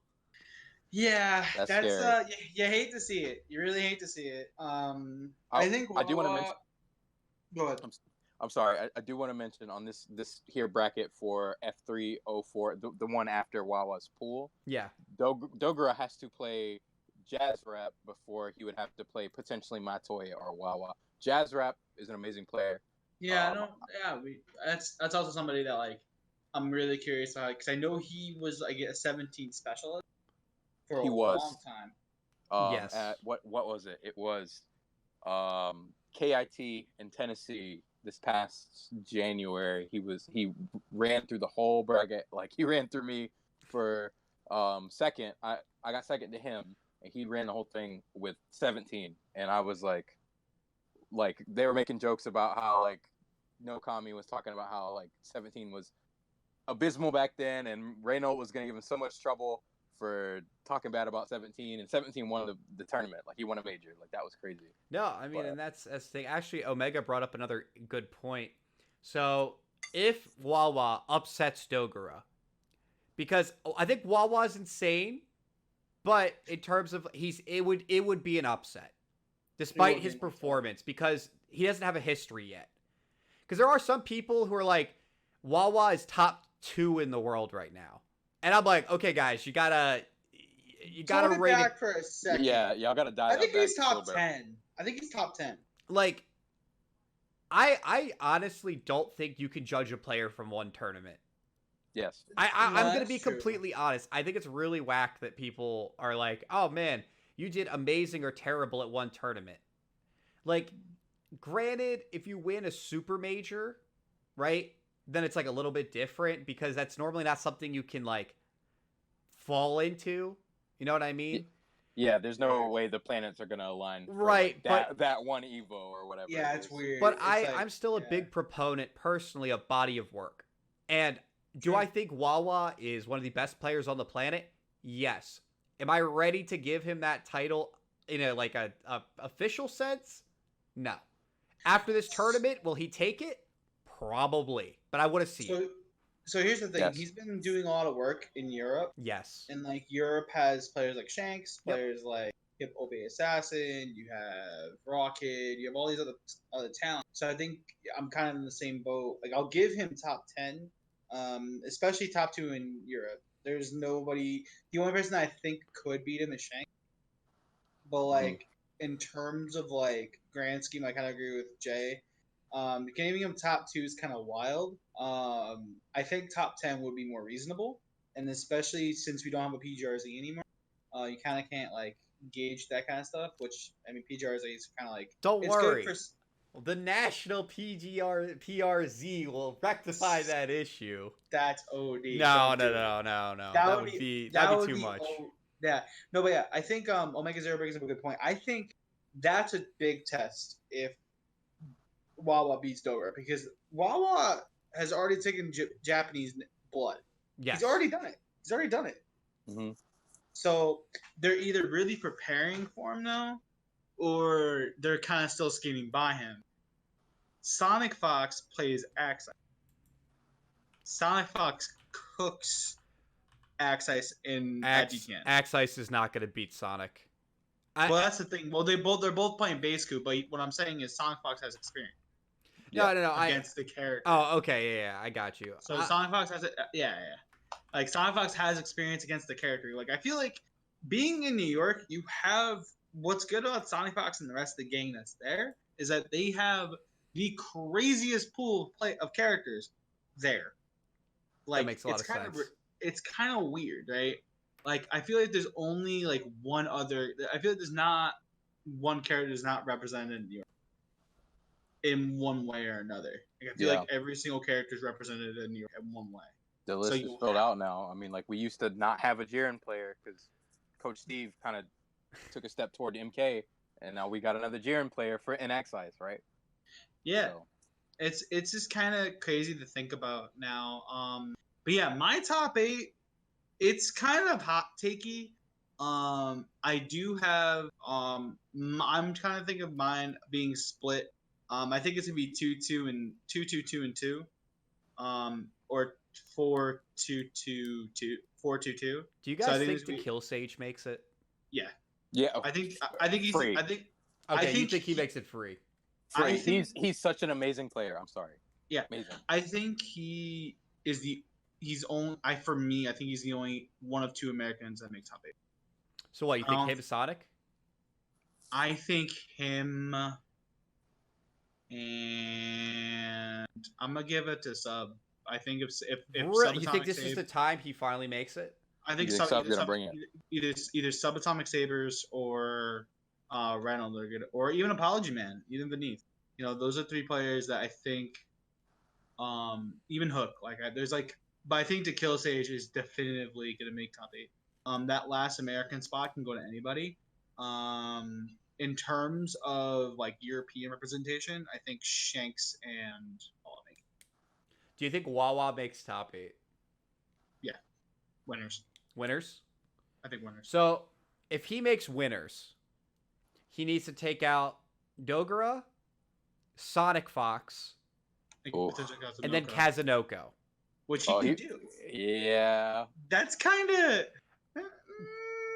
yeah, That's you hate to see it. You really hate to see it. I think I do want to Wawa- mention. Go ahead. I'm sorry. I do want to mention on this here bracket for F304, the one after Wawa's pool. Yeah. Dogra has to play Jazz Rap before he would have to play potentially Matoy or Wawa. Jazz Rap is an amazing player. Yeah, I don't. Yeah, that's also somebody that like I'm really curious about because I know he was like a 17 specialist for a long time. Yes. At what was it? It was KIT in Tennessee this past January. He ran through the whole bracket. Like he ran through me for second. I got second to him, and he ran the whole thing with 17. And I was like they were making jokes about how like No Kami was talking about how like 17 was abysmal back then, and Reynolds was gonna give him so much trouble for talking bad about 17, and 17 won the tournament. Like he won a major. Like that was crazy. No, I mean, and that's the thing. Actually, Omega brought up another good point. So if Wawa upsets Dogura, because I think Wawa's insane, but in terms of it would be an upset, despite his performance, because he doesn't have a history yet. Because there are some people who are like, Wawa is top 2 in the world right now. And I'm like, okay, guys, you gotta rate back for a second. Yeah, y'all gotta die. I think he's top 10. I think he's top 10. Like, I honestly don't think you can judge a player from one tournament. Yes. I'm gonna be completely honest. I think it's really whack that people are like, oh man, you did amazing or terrible at one tournament. Like, granted, if you win a super major, right, then it's like a little bit different because that's normally not something you can like fall into. You know what I mean? Yeah, there's no way the planets are gonna align. Right, like that one Evo or whatever. Yeah, it's weird. But It's I'm still a big proponent personally of body of work. And do I think Wawa is one of the best players on the planet? Yes. Am I ready to give him that title in a official sense? No. After this tournament, will he take it? Probably. But I want to see it. So here's the thing. Yes. He's been doing a lot of work in Europe. Yes. And like Europe has players like Shanks, players like Hip Obey Assassin, you have Rocket, you have all these other talents. So I think I'm kind of in the same boat. Like I'll give him top 10, especially top 2 in Europe. There's nobody. The only person I think could beat him is Shanks. But like in terms of like grand scheme, I kind of agree with Jay. Giving him top 2 is kind of wild. I think top 10 would be more reasonable, and especially since we don't have a PGRZ anymore, you kind of can't like gauge that kind of stuff. Which I mean, PGRZ is kind of like Don't worry. The National PRZ will rectify that issue. That's OD. No, Don't no, do it. no, no, no. That That would would be be that'd be too be much. yeah. No, but yeah, I think Omega Zero brings up a good point. I think that's a big test if Wawa beats Dora because Wawa has already taken Japanese blood. Yes. He's already done it. He's already done it. Mm-hmm. So they're either really preparing for him now, or they're kind of still skating by him. Sonic Fox plays Axe. Sonic Fox cooks Axe Ice in Ajikan. Axe Ice is not going to beat Sonic. Well, that's the thing. Well, they're both playing base coup, but what I'm saying is Sonic Fox has experience. No, Against the character. Oh, okay, yeah, I got you. So Sonic Fox has like Sonic Fox has experience against the character. Like I feel like being in New York, you have what's good about Sonic Fox and the rest of the gang that's there is that they have the craziest pool of characters there. Like that makes a lot of sense. It's kind of weird, right? Like I feel like there's only like one other. I feel like there's not one character that's not represented in New York in one way or another. Like, I feel like every single character is represented in New York in one way. The list is filled out now. I mean, like we used to not have a Jiren player because Coach Steve kind of took a step toward MK, and now we got another Jiren player for in Ice, right? Yeah, so. It's just kind of crazy to think about now. But yeah, my top 8, it's kind of hot takey. I do have I'm kind of thinking of mine being split. I think it's gonna be 2-2 and 2-2-2 and 2, or 4-2-2-2, 4-2-2. Do you guys think the Kill Sage makes it? Yeah. Yeah. I think he's free. You think he makes it free? Free. He's such an amazing player. I'm sorry. Yeah. Amazing. I think he's only I think he's the only one of 2 Americans that make top 8. So what, you think him Sonic? I think him, and I'm gonna give it to Sub. I think if really? You think this is the time he finally makes it? I think Sub's gonna bring it. Either Subatomic Sabers or Reynolds are good, or even Apology Man, even Beneath. You know, those are 3 players that I think. Even Hook, but I think the Kill Sage is definitively gonna make top 8. That last American spot can go to anybody. In terms of like European representation, I think Shanks and Paula make it. Do you think Wawa makes top 8? Yeah, winners. Winners? I think winners. So if he makes winners, he needs to take out Dogura, Sonic Fox, and then Kazunoko. Which he can do. Yeah. That's kind of...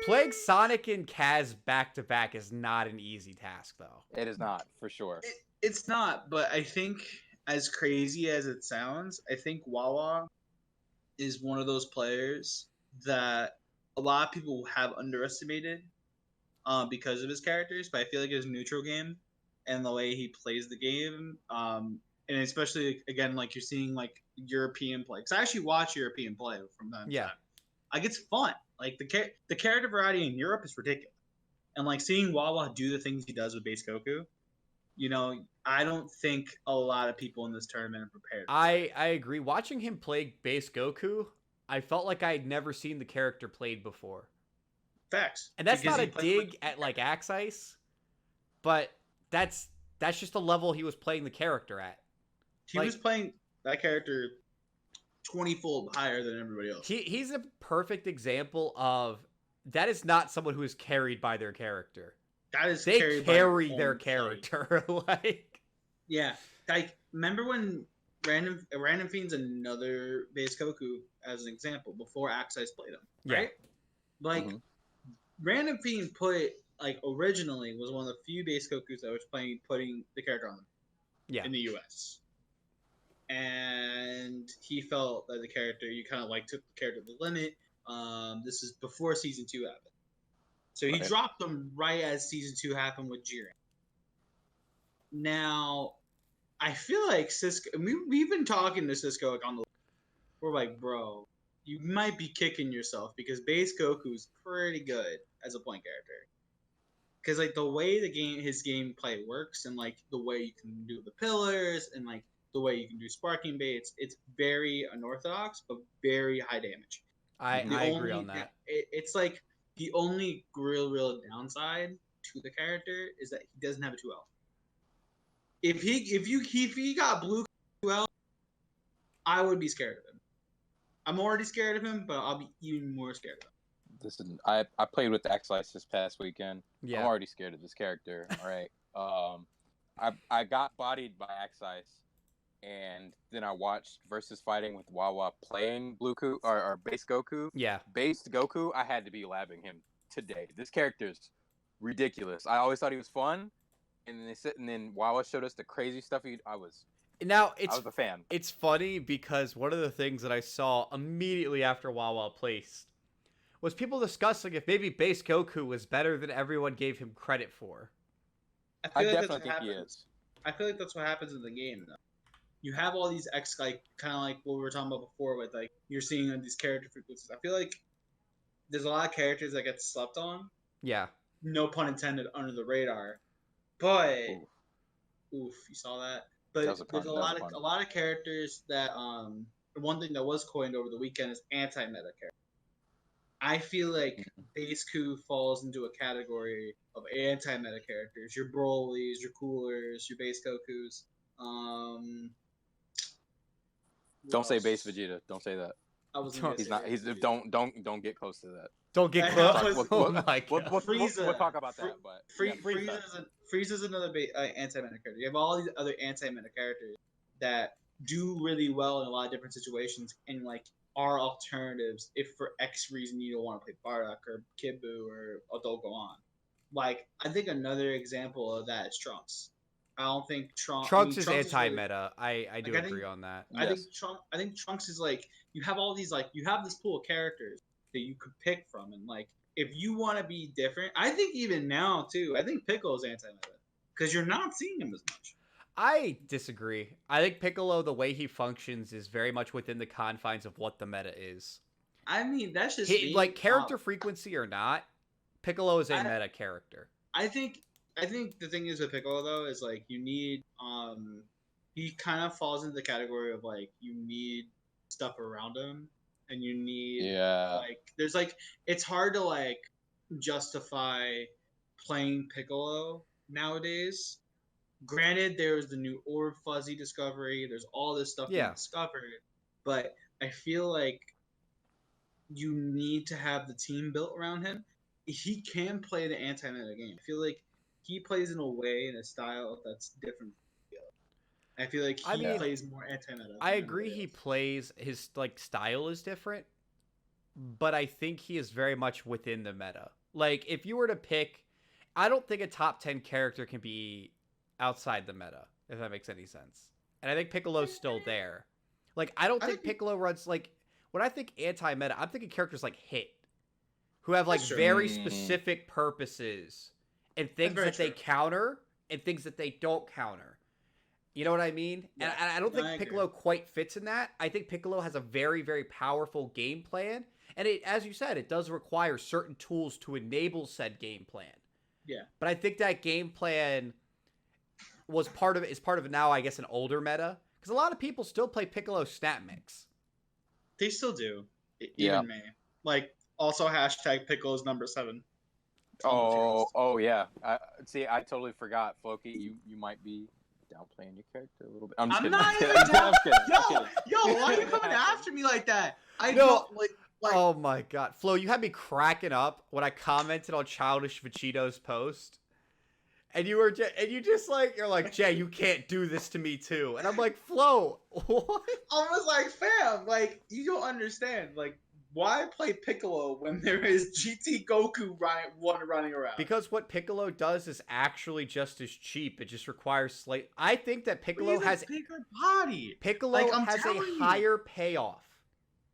Playing Sonic and Kaz back-to-back is not an easy task, though. It is not, for sure. It's not, but I think, as crazy as it sounds, I think Wawa is one of those players that a lot of people have underestimated because of his characters, but I feel like his neutral game and the way he plays the game, and especially, again, like you're seeing like European play. Because I actually watch European play from time to time. Like, it's fun. Like, the character variety in Europe is ridiculous. And, like, seeing Wawa do the things he does with base Goku, you know, I don't think a lot of people in this tournament are prepared. I agree. Watching him play base Goku, I felt like I had never seen the character played before. Facts. And that's not a dig at, like, Axe Ice, but that's just the level he was playing the character at. He was playing that character 20-fold higher than everybody else. He's a perfect example of that is not someone who is carried by their character. They carry their character. Like, yeah, like remember when Random Fiend's another base Goku as an example before Axe Ice played him, right? Yeah. Like Random Fiend originally was one of the few base Gokus that was putting the character on them in the US. And he felt that the character, you kind of took the character to the limit. This is before season 2 happened. So he dropped them right as season 2 happened with Jiren. Now, I feel like Cisco, we've been talking to Cisco on the, we're like, bro, you might be kicking yourself because base Goku is pretty good as a point character. because like the way his gameplay works, and like the way you can do the pillars, and like the way you can do sparking baits, it's very unorthodox but very high damage. I agree on that. It's like the only real downside to the character is that he doesn't have a 2L. If he got blue 2L, I would be scared of him. I'm already scared of him, but I'll be even more scared of him. Listen, I played with X-Lice this past weekend. Yeah. I'm already scared of this character. All right. I got bodied by X-Lice, and then I watched Versus Fighting with Wawa playing Blue Ku or Base Goku. Yeah. Based Goku, I had to be labbing him today. This character's ridiculous. I always thought he was fun, and then Wawa showed us the crazy stuff. I was a fan. It's funny because one of the things that I saw immediately after Wawa placed was people discussing if maybe Base Goku was better than everyone gave him credit for. I definitely think he is. I feel like that's what happens in the game, though. You have all these like kind of like what we were talking about before, with like you're seeing on these character frequencies. I feel like there's a lot of characters that get slept on. Yeah. No pun intended, under the radar. But oof, you saw that. But there's a lot of characters that one thing that was coined over the weekend is anti-meta characters. I feel like Base Ku falls into a category of anti-meta characters. Your Brolys, your Coolers, your Base Gokus. Don't say Base Vegeta. Don't say that. I was. He's not. He's don't get close to that. Don't get close. We'll talk about that. But Frieza's another anti-meta character. You have all these other anti-meta characters that do really well in a lot of different situations, and like are alternatives if for X reason you don't want to play Bardock or Kibu or Odogoan. Like I think another example of that is Trunks. I don't think Trunks is anti-meta. I do agree on that. I think Trunks is like you have all these like you have this pool of characters that you could pick from, and like if you want to be different, I think even now too, I think Piccolo's anti-meta because you're not seeing him as much. I disagree. I think Piccolo, the way he functions, is very much within the confines of what the meta is. I mean, that's just like character frequency or not. Piccolo is a meta character. I think the thing is with Piccolo though is like you need he kind of falls into the category of like you need stuff around him, and you need like there's like it's hard to like justify playing Piccolo nowadays. Granted, there's the new Orb Fuzzy discovery. There's all this stuff being discovered, but I feel like you need to have the team built around him. He can play the anti-meta game. I feel like he plays in a way, in a style that's different. I feel like he plays more anti-meta. I agree. He plays his like style is different, but I think he is very much within the meta. Like if you were to pick, I don't think a top 10 character can be outside the meta, if that makes any sense. And I think Piccolo's still there. Like I don't think Piccolo runs like when I think anti-meta, I'm thinking characters like Hit, who have like very specific purposes and things that they counter and things that they don't counter. You know what I mean? Yeah. And I don't think Piccolo quite fits in that. I think Piccolo has a very, very powerful game plan. And it, as you said, it does require certain tools to enable said game plan. Yeah. But I think that game plan is part of now, I guess, an older meta. Because a lot of people still play Piccolo Snap Mix. They still do. Even me. Like, also hashtag Piccolo's number 7. Oh yeah. I totally forgot, FloKey. You might be downplaying your character a little bit. I'm kidding. Not even down. Yo, why are you coming after me like that? Oh my god, Flo, you had me cracking up when I commented on Childish Vegeta's post, and you're like, Jay, you can't do this to me too, and I'm like, Flo, what? I was like, fam, like you don't understand, like. Why play Piccolo when there is GT Goku running around? Because what Piccolo does is actually just as cheap. It just requires slight. I think that Piccolo has a bigger body. Piccolo has a higher payoff.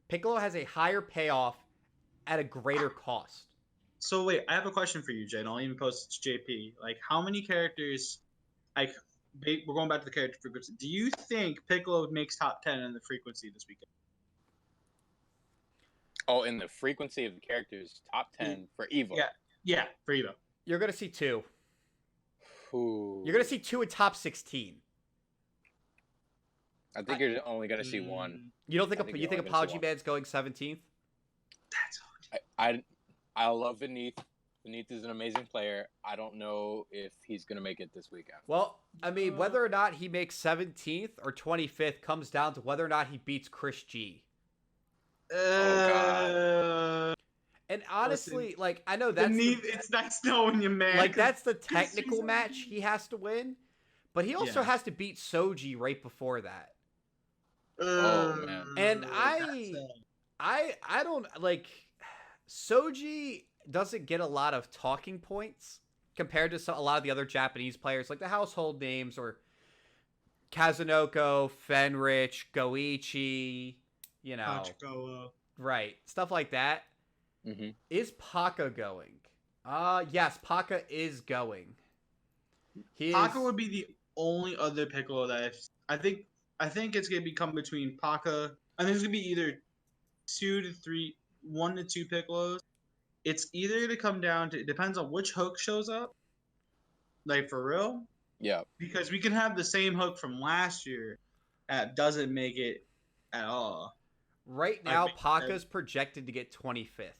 Piccolo has a higher payoff at a greater cost. So wait, I have a question for you, Jay. And I'll even post it to JP. Like, how many characters? Like, we're going back to the character frequency. Do you think Piccolo makes top 10 in the frequency this weekend? Oh, in the frequency of the characters, top 10 for Evo. Yeah, for Evo. You're gonna see two. Ooh. You're gonna see two in top 16. I think you're only gonna see one. You don't think I think you you're think only gonna see Apology one. Man's going 17th? That's I love Beneath. Beneath is an amazing player. I don't know if he's gonna make it this weekend. Well, I mean, whether or not he makes 17th or 25th comes down to whether or not he beats Chris G. God. And honestly, Listen, like I know that's it's nice knowing you, man. like that's the 'cause technical he's- match he has to win, but he also Yeah. has to beat Soji right before that. Oh, man. And that's, I don't like Soji doesn't get a lot of talking points compared to a lot of the other Japanese players, like the household names or Kazunoko, Fenrich, Goichi, you know, Hachiko, right, stuff like that. Mm-hmm. Is Paka going? Yes, Paka is going. Paka would be the only other Piccolo that I think it's gonna become between Paka. I think it's gonna be either 1 to 2 Piccolos. It's either gonna come down to, it depends on which hook shows up, like for real. Yeah. Because we can have the same hook from last year that doesn't make it at all. Right I now, think Paka's projected to get 25th.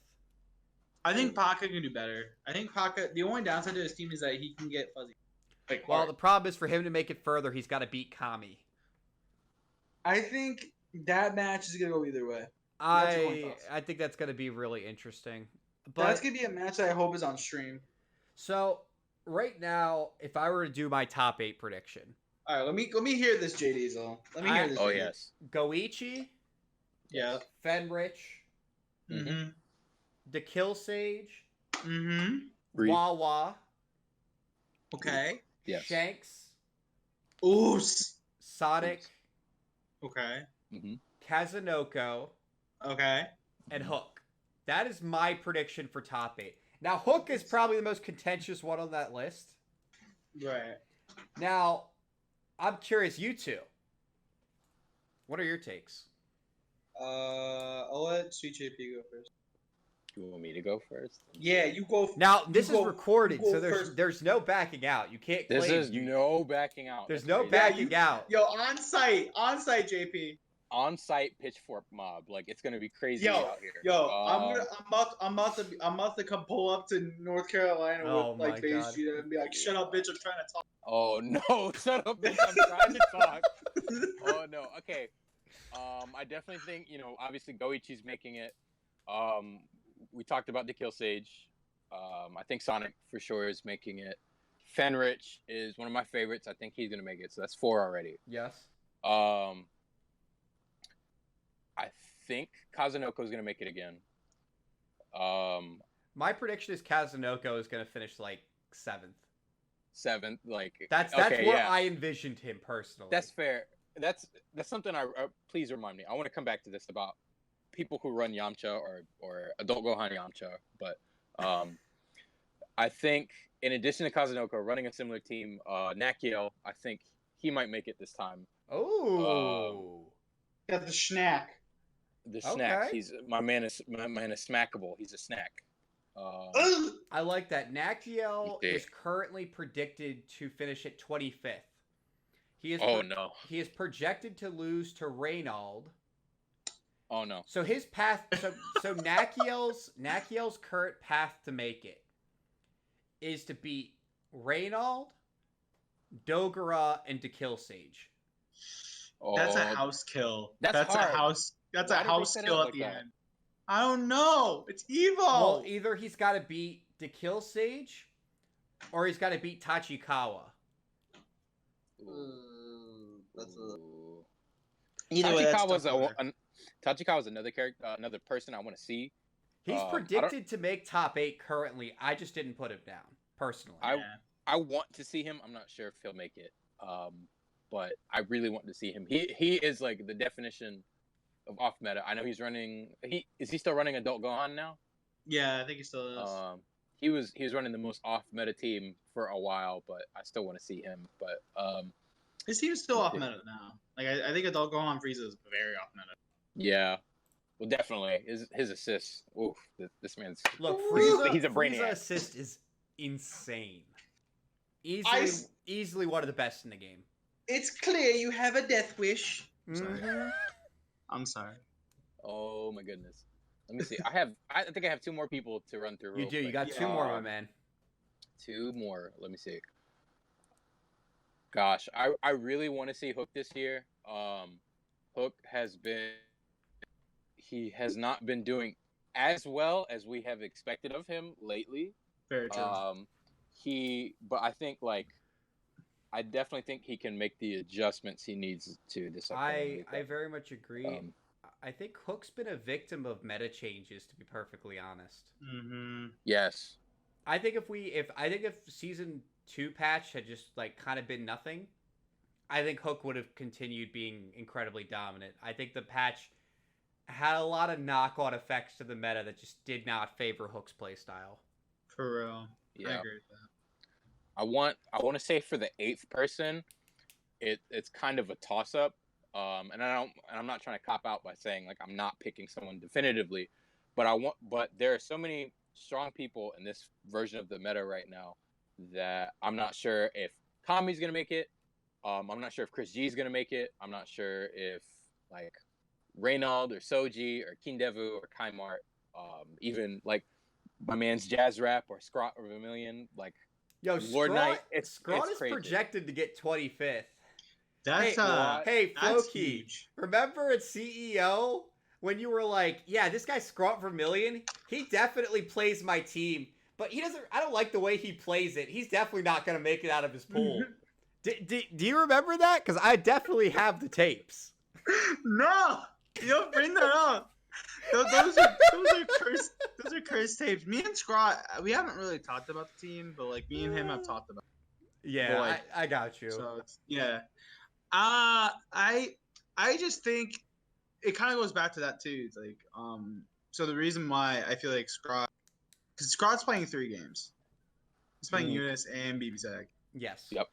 I think Paka can do better. I think Paka. The only downside to his team is that he can get fuzzy. Like Well, hard. the problem is for him to make it further, he's got to beat Kami. I think that match is gonna go either way. That's your only thoughts. I think that's going to be really interesting. That's But gonna be a match that I hope is on stream. so right now, if I were to do my top 8 prediction, All right, let me hear this, JDiesel. Let me hear this. Oh JD. yes. Goichi, Yeah. Fenrich, Mm-hmm. the Kill Sage, Mm-hmm. Breathe. Wawa, Okay. Yes. Shanks, Oos. Sonic, Okay. Mm-hmm. Kazunoko, Okay. and Hook. That is my prediction for top 8. Now, Hook is probably the most contentious one on that list. Right. Now, I'm curious, you two. What are your takes? I'll let Sweet JP go first. You want me to go first? Yeah, you go. Now, this You is go- recorded, you go so there's first. there's no backing out. You can't This claim is you- no backing out. There's That's no crazy. backing out. Yo, on site, JP. On-site pitchfork mob. Like it's gonna be crazy Yo, out here. Yo, I'm about to come pull up to North Carolina Oh with like my Base God. Street and be like, "Shut up, bitch! I'm trying to talk." Oh no! Shut up, bitch! I'm trying to talk. Oh no. Okay. I definitely think obviously Goichi's making it. We talked about the Kill Sage. I think Sonic for sure is making it. Fenrich is one of my favorites. I think he's gonna make it. So that's 4 already. Yes. I think Kazunoko is gonna make it again. My prediction is Kazunoko is going to finish like 7th. 7th. Like That's okay, where yeah. I envisioned him personally. That's fair. That's something I please remind me. I want to come back to this about people who run Yamcha or Adult Gohan Yamcha, but I think in addition to Kazunoko running a similar team, Nakiel, I think he might make it this time. Oh. Got the schnack. The snack. Okay. He's my man is smackable. He's a snack. I like that. Nakiel Okay. is currently predicted to finish at 25th. He is Oh no. He is projected to lose to Reynald. Oh no. So his path so Nakiel's current path to make it is to beat Reynald, Dogura, and to kill Sage. Oh, That's a house kill. That's hard. a house. That's Why a did they house set it kill up at like the that? end. I don't know. It's evil. Well, either he's got to beat to kill Sage, or he's got to beat Tachikawa. That's a. Ooh. Either way, that's Tachikawa's tough. Tachikawa's another character, another person I want to see. He's I don't- predicted to make top 8 currently. I just didn't put him down personally. I- Yeah. I want to see him. I'm not sure if he'll make it, but I really want to see him. He is like the definition of off meta. I know he's running. Is he still running Adult Gohan now? Yeah, I think he still is. He was running the most off meta team for a while, but I still want to see him. But His team's still off meta now. Like I think Adult Gohan Frieza is very off meta. yeah, well, definitely his assists. Oof, this man's Look, he's a Frieza brainiac. assist is insane. I Easily one of the best in the game. It's clear you have a death wish. Sorry. Mhm. I'm sorry. Oh my goodness. Let me see. I think I have two more people to run through. You Real do. You quick. got two more, my man. Two more. Let me see. Gosh, I really want to see Hook this year. Hook he has not been doing as well as we have expected of him lately. Very true. But I think I definitely think he can make the adjustments he needs to this upcoming week. I very much agree. I think Hook's been a victim of meta changes, to be perfectly honest. Mm-hmm. Yes. I think if season 2 patch had just kind of been nothing, I think Hook would have continued being incredibly dominant. I think the patch had a lot of knock-on effects to the meta that just did not favor Hook's playstyle. For real. Yeah. I agree with that. I want to say for the 8th person, it's kind of a toss-up. And I'm not trying to cop out by saying I'm not picking someone definitively, but there are so many strong people in this version of the meta right now that I'm not sure if Kami's gonna make it. I'm not sure if Chris G is gonna make it. I'm not sure if Reynald or Soji or Kindevu or Kaimart, even my man's Jazz Rap or Scrot or Vermilion, Yo, Lord Knight. Scrot is crazy. projected to get 25th. That's hey, that's FloKey, huge. remember at CEO when you were like, yeah, this guy Scrot Vermilion, he definitely plays my team, but I don't like the way he plays it. He's definitely not going to make it out of his pool. Do you remember that? Because I definitely have the tapes. No! You don't bring that up. Those are cursed. Those are cursed tapes. Me and Scrot, we haven't really talked about the team, but me and him have talked about it. Yeah, I got you. So yeah. I just think it kind of goes back to that too. It's so the reason why I feel like Scrot, because Scrot's playing 3 games. He's playing Eunice and BBZag. Yes. Yep.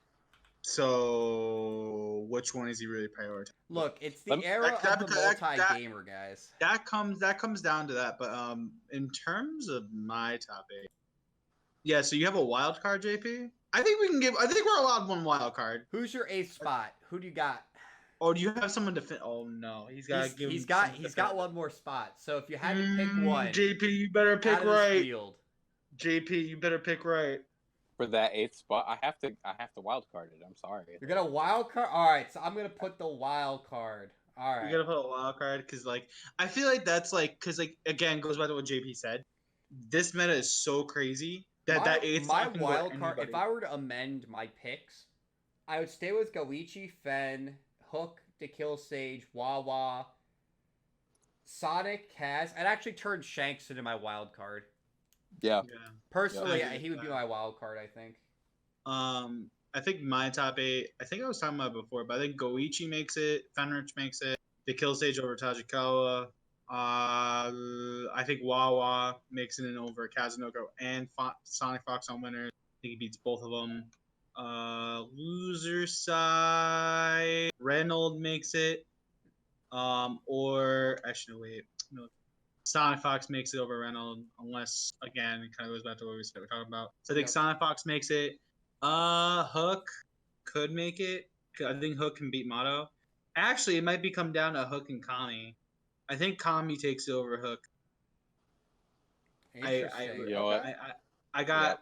So which one is he really prioritizing? Look, it's the era of the multi-gamer, guys. That comes down to that. But in terms of my topic, yeah. So you have a wild card, JP. I think we're allowed one wild card. Who's your 8th spot? Who do you got? Oh, do you have someone to fit? Oh no, he's got one more spot. So if you had to pick one, JP, you better pick out of right. this field. JP, you better pick right. For that 8th spot, I have to wild card it. I'm sorry. You're gonna wild card. All right, so I'm gonna put the wild card. All right. You're gonna put a wild card because I feel like that's because again goes back to what JP said. This meta is so crazy that that 8th spot can wild go card. anybody. If I were to amend my picks, I would stay with Goichi, Fen, Hook, to Kill Sage, Wawa, Sonic, Kaz. I'd actually turn Shanks into my wild card. Yeah. Personally, he would be my wild card, I think. I think my top 8. I think I was talking about it before, but I think Goichi makes it. Fenrich makes it. The Kill Stage over Tajikawa. I think Wawa makes it in over Kazunoko and Sonic Fox on winners. I think he beats both of them. Loser side, Reynolds makes it. Or actually, wait, no. Sonic Fox makes it over Reynolds, unless again it kind of goes back to what we're talking about. So I think Sonic Fox makes it. Hook could make it. I think Hook can beat Motto. Actually, it might come down to Hook and Kami. I think Kami takes it over Hook. Interesting. I got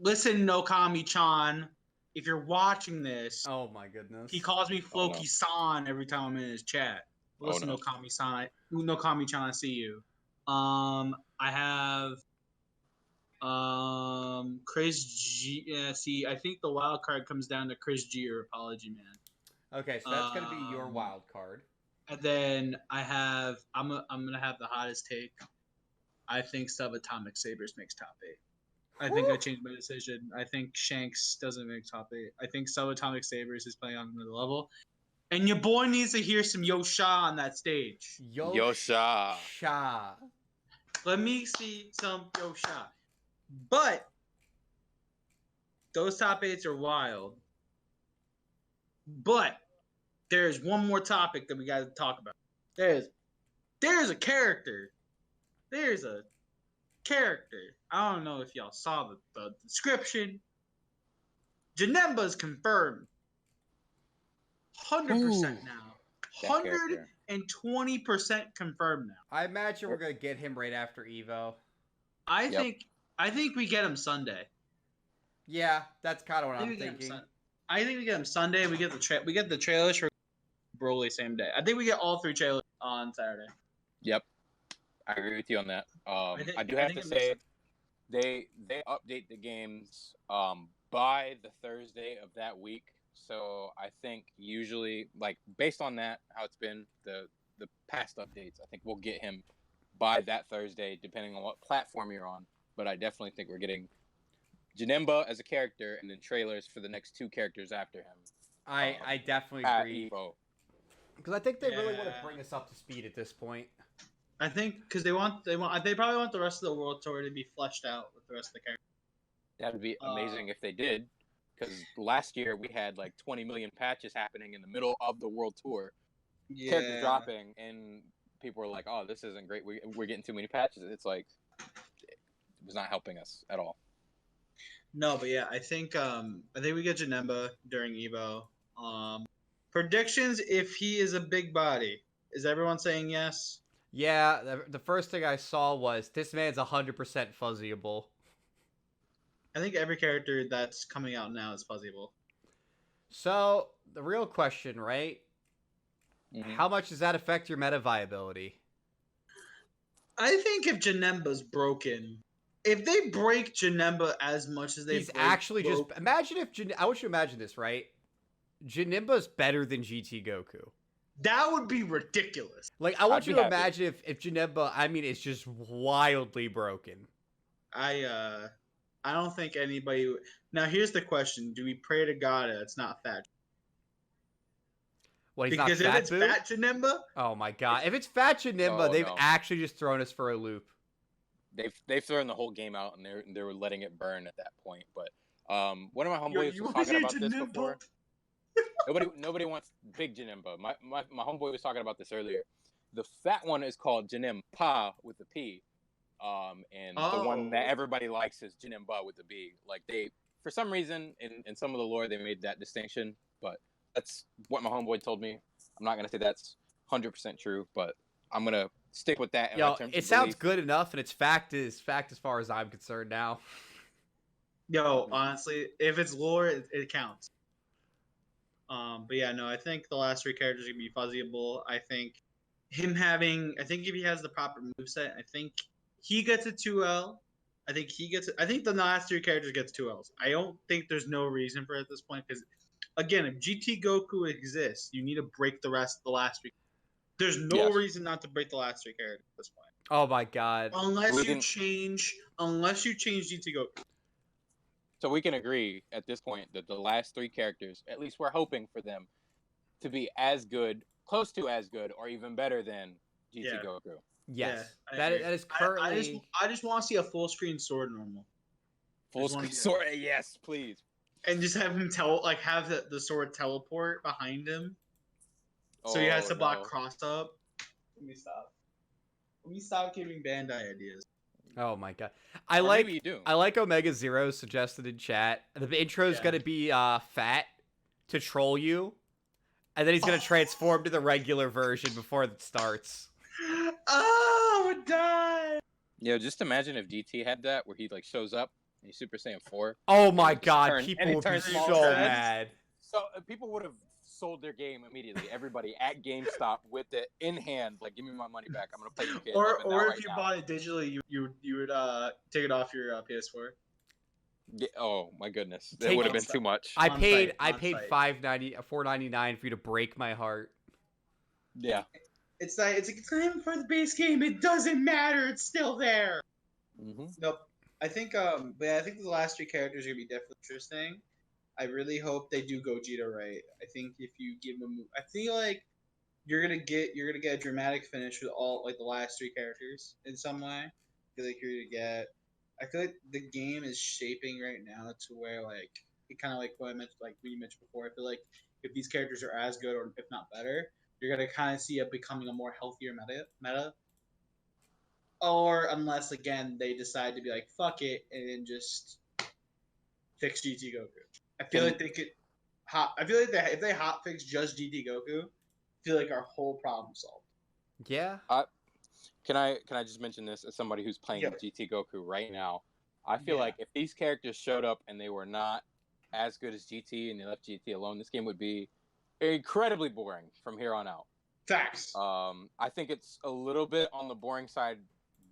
listen, no Kami-chan. If you're watching this, oh my goodness, he calls me FloKey-san every time I'm in his chat. Listen, no Kami-san, no Kami-chan, I see you. I have Chris G. Yeah, see, I think the wild card comes down to Chris G or Apology Man. Okay, so that's gonna be your wild card. And then I'm gonna have the hottest take. I think Subatomic Sabers makes top 8. I think I changed my decision. I think Shanks doesn't make top 8. I think Subatomic Sabers is playing on another level. And your boy needs to hear some Yosha on that stage. Yosha. Let me see some Yosha. But those top 8s are wild. But there's one more topic that we got to talk about. There's a character. There's a character. I don't know if y'all saw the description. Janemba's confirmed. 100% Ooh, now. that character. 120% confirmed now. I imagine we're gonna get him right after Evo. I Yep. think I think we get him Sunday. Yeah, that's kind of what I think I'm we get him thinking. I think we get him Sunday. We get the trailers for Broly same day. I think we get all 3 trailers on Saturday. Yep, I agree with you on that. I do I have think to it makes say sense. they update the games by the Thursday of that week. So I think usually, like based on that, how it's been the past updates, I think we'll get him by that Thursday, depending on what platform you're on. But I definitely think we're getting Janemba as a character, and then trailers for the next 2 characters after him. I definitely At agree Evo. because I think they really want to Yeah. bring us up to speed at this point. I think because they probably want the rest of the world tour to be fleshed out with the rest of the characters. That would be amazing if they did, because last year we had like 20 million patches happening in the middle of the world tour, characters dropping, and people were like, "Oh, this isn't great. We're getting too many patches." It's like it was not helping us at all. No, but yeah, I think we get Janemba during Evo. Predictions if he is a big body. Is everyone saying yes? Yeah, the first thing I saw was this man's 100% fuzzyable. I think every character that's coming out now is fuzzyable. So the real question, right? Mm-hmm. How much does that affect your meta viability? I think if Janemba's broken, if they break Janemba as much as they He's actually just imagine if I want you to imagine this, right? Janemba's better than GT Goku. That would be ridiculous. Like I want I'd you be to happy. imagine if Janemba, I mean, is just wildly broken. I don't think anybody. Now here's the question: do we pray to God that it's not fat? Well, he's Because not if fat, it's boo. fat Janemba, Oh my god! If it's fat Janemba, Oh, they've no. actually just thrown us for a loop. They've thrown the whole game out, and they were letting it burn at that point. But one of my Yo, homeboys you was wanna talking see about this Janemba? before. Nobody wants big Janemba. My homeboy was talking about this earlier. The fat one is called Janempa with a P. And the one that everybody likes is Janemba with a B. Like they, for some reason, in some of the lore, they made that distinction. But that's what my homeboy told me. I'm not gonna say that's 100% true, but I'm gonna stick with that. Yo, it sounds good enough, and it's fact as far as I'm concerned now. Yo, honestly, if it's lore, it counts. But yeah, no, I think the last 3 characters are gonna be fuzzyable. I think if he has the proper moveset, I think he gets a 2L. I think the last 3 characters gets 2Ls. I don't think there's no reason for it at this point because, again, if GT Goku exists, you need to break the last 3. There's no reason not to break the last 3 characters at this point. Oh my god! Unless you change GT Goku. So we can agree at this point that the last 3 characters, at least we're hoping for them to be as good, close to as good, or even better than GT Goku. Yes, yeah, that is currently. I just want to see a full screen sword normal. Full screen sword, yes, please. And just have him have the sword teleport behind him, so he has to block cross up. Let me stop giving Bandai ideas. Oh my god! Maybe you do. I like Omega Zero suggested in chat. The intro is gonna be fat to troll you, and then he's gonna transform to the regular version before it starts. Oh, I would die. Yeah, just imagine if DT had that, where he like shows up and he's Super Saiyan 4. Oh my god! People would be so mad. So people would have sold their game immediately. Everybody at GameStop with it in hand, like, give me my money back. I'm gonna play you. Or if you bought it digitally, you would take it off your PS4. Yeah, oh my goodness, that would have been too much. I paid $4.99 for you to break my heart. Yeah, it's like it's time for the base game. It doesn't matter. It's still there. Mm-hmm. Nope. I think but I think the last 3 characters are gonna be definitely interesting. I really hope they do Gogeta right. I think if you give them, I feel like you're gonna get a dramatic finish with all the last 3 characters in some way. I feel like I feel like the game is shaping right now to where it kind of what I mentioned, what you mentioned before. I feel like if these characters are as good or if not better, you're gonna kind of see it becoming a more healthier meta. or unless again they decide to be like fuck it and then just fix GT Goku. I feel like they could. I feel like if they hot fix just GT Goku, I feel like our whole problem solved. Yeah. Can I just mention this as somebody who's playing GT Goku right now? I feel like if these characters showed up and they were not as good as GT and they left GT alone, this game would be incredibly boring from here on out. Facts. I think it's a little bit on the boring side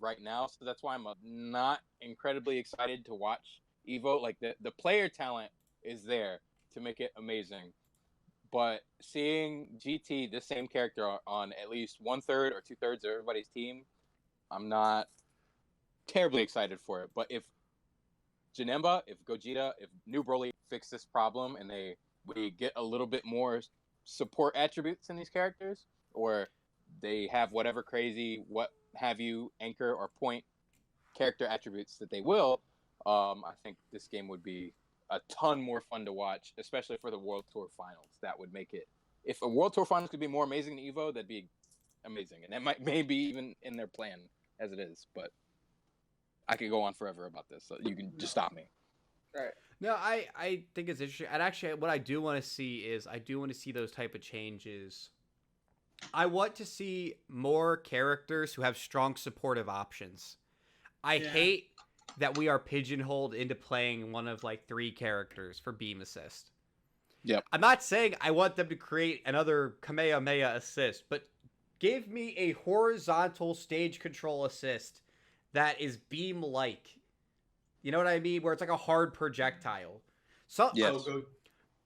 right now, so that's why I'm not incredibly excited to watch Evo. Like the player talent is there to make it amazing, but seeing GT, the same character, on at least 1/3 or 2/3 of everybody's team, I'm not terribly excited for it. But if Janemba, if Gogeta, if New Broly fix this problem and we get a little bit more support attributes in these characters, or they have whatever crazy anchor or point character attributes that they will, I think this game would be a ton more fun to watch, especially for the World Tour Finals. That would make it. If a World Tour Finals could be more amazing than Evo, that'd be amazing, and that might maybe even in their plan as it is. But I could go on forever about this, so you can just stop me. Right. No, I think it's interesting. And actually, what I do want to see is those type of changes. I want to see more characters who have strong supportive options. I hate that we are pigeonholed into playing one of like 3 characters for beam assist. Yep. I'm not saying I want them to create another Kamehameha assist, but give me a horizontal stage control assist that is beam-like. You know what I mean? Where it's like a hard projectile. So, yes.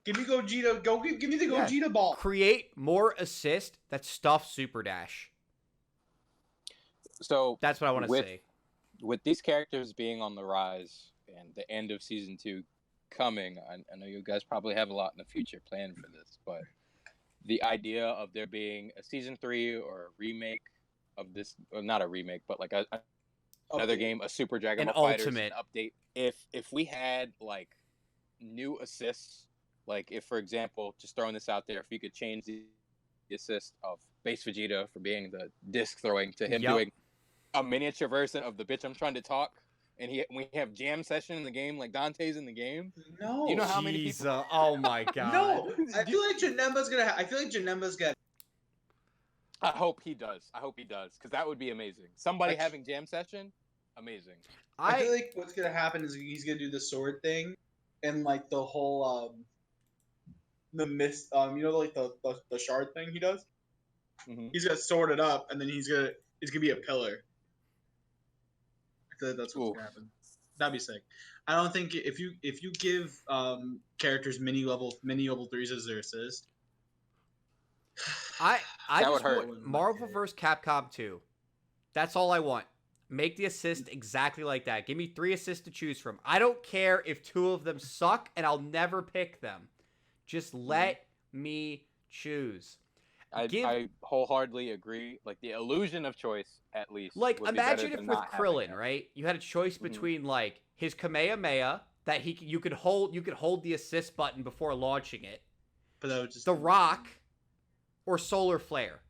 Give me Gogeta. Give me the Gogeta ball. Create more assist that stuff Super Dash. So that's what I want to say. With these characters being on the rise and the end of Season 2 coming, I know you guys probably have a lot in the future planned for this, but the idea of there being a Season 3 or a remake of this, or not a remake, but like another game, a Super Dragon Ball FighterZ Ultimate update. If we had like new assists, like if, for example, just throwing this out there, if you could change the assist of base Vegeta for being the disc throwing to him doing a miniature version of the bitch I'm trying to talk, and we have jam session in the game like Dante's in the game. No, you know how many people? Oh my god. No, I feel like Janemba's gonna. I hope he does, because that would be amazing. Somebody having jam session, amazing. I feel like what's gonna happen is he's gonna do the sword thing, and like the whole the mist, like the shard thing he does. Mm-hmm. He's gonna sword it up, and then it's gonna be a pillar. I feel like that's what's gonna happen. That'd be sick. I don't think if you give characters mini level 3s as their assist. I that just would hurt. want Marvel vs. Capcom 2. That's all I want. Make the assist exactly like that. Give me 3 assists to choose from. I don't care if 2 of them suck, and I'll never pick them. Just let me choose. I wholeheartely agree. Like the illusion of choice, at least. Like imagine if with Krillin, right? You had a choice between like his Kamehameha that you could hold the assist button before launching it. But that would just The Rock or Solar Flare.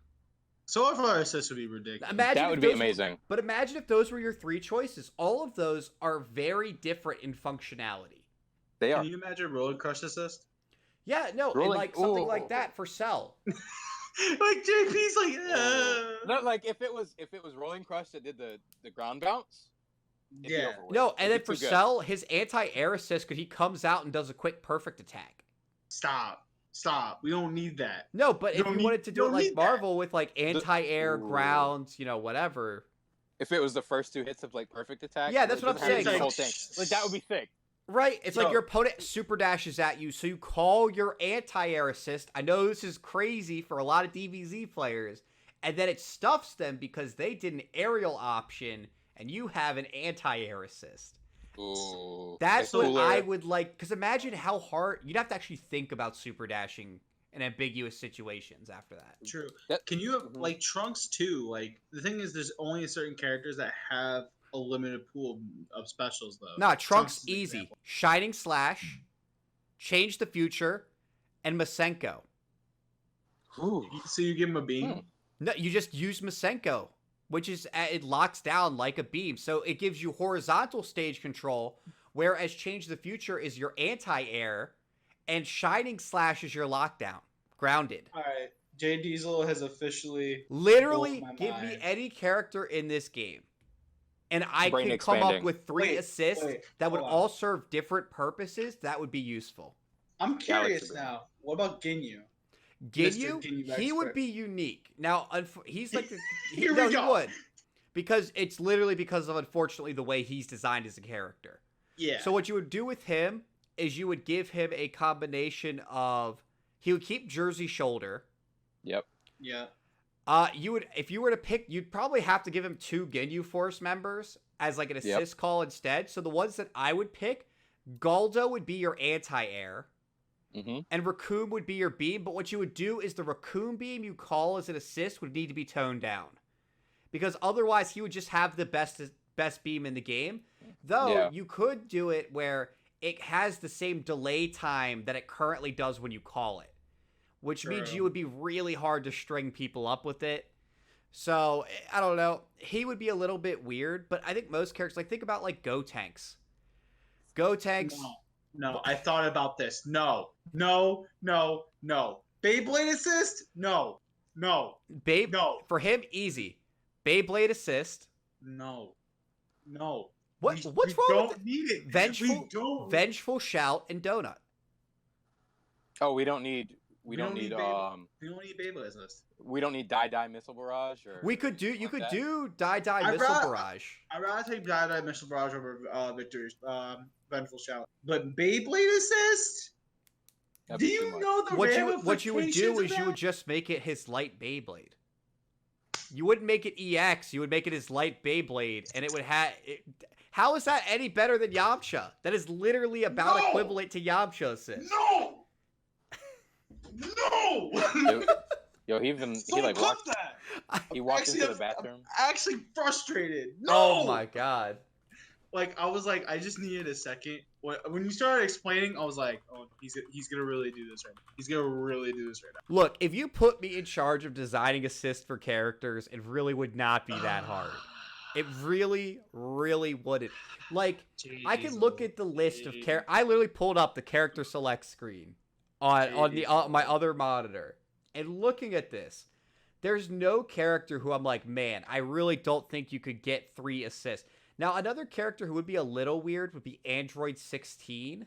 Solar Flare assist would be ridiculous. That would be amazing. But imagine if those were your 3 choices. All of those are very different in functionality. They are. Can you imagine Rolling Crush assist? Yeah, no, and like something like that for Cell. Like JP's like, no, like if it was Rolling Crush that did the ground bounce. No, and then for Cell, his anti-air assist, because he comes out and does a quick perfect attack. Stop. We don't need that. No, but if you wanted to do it like Marvel with like anti-air, ground, whatever. If it was the first 2 hits of like perfect attack. Yeah, that's what I'm saying. The whole thing. Like that would be sick. Right, it's like your opponent super dashes at you, so you call your anti-air assist. I know this is crazy for a lot of DBZ players, and then it stuffs them because they did an aerial option, and you have an anti-air assist. Ooh, that's what I would like, because imagine how hard, you'd have to actually think about super dashing in ambiguous situations after that. True. Can you, like Trunks too, like, the thing is there's only certain characters that have a limited pool of specials though. Nah, Trunks easy. Shining Slash, Change the Future, and Masenko. Ooh. So you give him a beam? No, you just use Masenko. which is it locks down like a beam. So it gives you horizontal stage control, whereas Change the Future is your anti-air, and Shining Slash is your lockdown, grounded. All right, JDiesel has officially Literally, blown my give me mind. any character in this game, and I Brain could come up expanding. with 3 Wait, assists wait, that would hold on. all serve different purposes. That would be useful. I'm curious Galaxy now. What about Ginyu? Mr. Ginyu, Ginyu he would expert. be unique. Now, he's like, Here no, we he go. would. Because it's literally because of, unfortunately, the way he's designed as a character. Yeah. So what you would do with him is you would give him a combination of, he would keep Jersey Shoulder. Yep. Yeah. You would, if you were to pick, you'd probably have to give him 2 Ginyu Force members as like an assist call instead. So the ones that I would pick, Galdo would be your anti-air. Mm-hmm. And Raccoon would be your beam, but what you would do is the Raccoon beam you call as an assist would need to be toned down. Because otherwise he would just have the best beam in the game. Though you could do it where it has the same delay time that it currently does when you call it. Which means you would be really hard to string people up with it. So, I don't know. He would be a little bit weird, but I think most characters, like think about like Gotenks. Gotenks... No, I thought about this. No. Beyblade assist? No. No. For him, easy. Beyblade assist. No. What's we wrong with don't need it. Vengeful Shout and Donut. Oh, we don't need Beyblade assist. we don't need Die Missile Barrage or You could do Die I'd Missile rather- Barrage. I'd rather take Die Missile Barrage over Victor's Vengeful Shout. But Beyblade assist? That'd Do be too you much. know the What you would ramifications do of is you that? would just make it his light Beyblade. You wouldn't make it EX. You would make it his light Beyblade, and it would have. How is that any better than Yamcha? That is literally about No! equivalent to Yamcha assist. No! Yo, he like clip walked. that. He walked Actually, into the I'm bathroom. actually frustrated. No! Oh my god. Like I was like, I just needed a second. When you started explaining, I was like, oh, he's gonna really do this right now. He's gonna really do this right now. Look, if you put me in charge of designing assists for characters, it really would not be that hard. It really, really wouldn't. Like, I can look at the list of I literally pulled up the character select screen on the my other monitor, and looking at this, there's no character who I'm like, man, I really don't think you could get 3 assists. Now, another character who would be a little weird would be Android 16.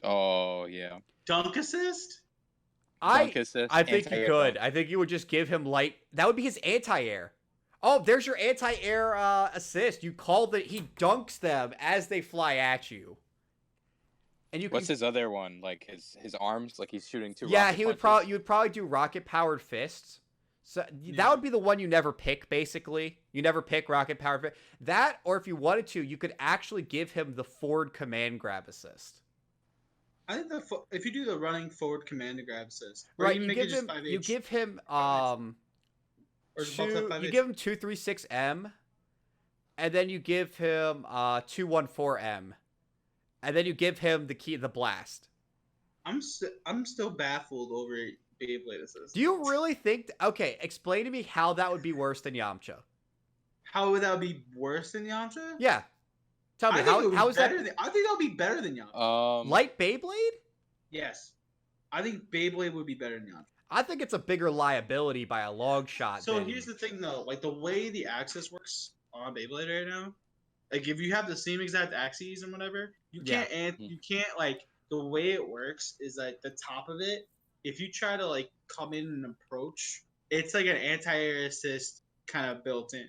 Oh yeah. Dunk assist? Dunk assist, I think you anti-air could. dunk. I think you would just give him light. That would be his anti-air. Oh, there's your anti-air assist. You call he dunks them as they fly at you. And What's his other one? Like his arms, like he's shooting 2 Yeah, rocket he would punches? you would probably do rocket powered fists. So that would be the one you never pick, basically. You never pick rocket powered fist. That, or if you wanted to, you could actually give him the forward command grab assist. I think if you do the running forward command to grab assist, Right, you you make give it just him 5H, you give him or is it both at 5H? you give him 236M, and then you give him 214M, and then you give him the blast. I'm still baffled over Beyblade assist. Do you really think? Okay, explain to me how that would be worse than Yamcha. How would that be worse than Yamcha? Yeah, tell me I think it would be how is that better I think that would be better than Yamcha. light Beyblade? Yes, I think Beyblade would be better than Yamcha. I think it's a bigger liability by a long shot. So here's the thing, though, like the way the axis works on Beyblade right now, like if you have the same exact axes and whatever, you can't you can't like the way it works is like the top of it. If you try to like come in and approach, it's like an anti-air assist kind of built in.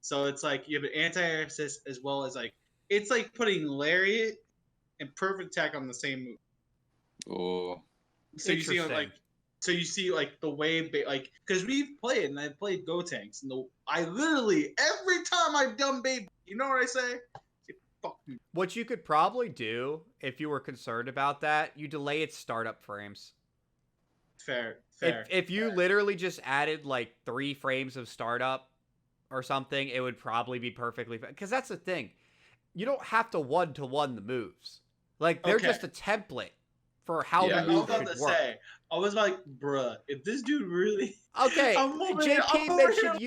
So it's like you have an anti-air assist as well as like it's like putting Lariat and Perfect Tech on the same move. Oh. So you see like the way like because we've played and I played Gotenks and I literally every time I've done Beyblade, you know what I say? Fuck me. What you could probably do if you were concerned about that, you delay its startup frames. Fair. If you literally just added like 3 frames of startup or something, it would probably be perfectly fine. Because that's the thing. You don't have to one-to-one the moves. Like, they're just a template for how Yeah. the I was move about should to work. say, I was like, bruh, if this dude really, Okay, I'm over JP here. mentioned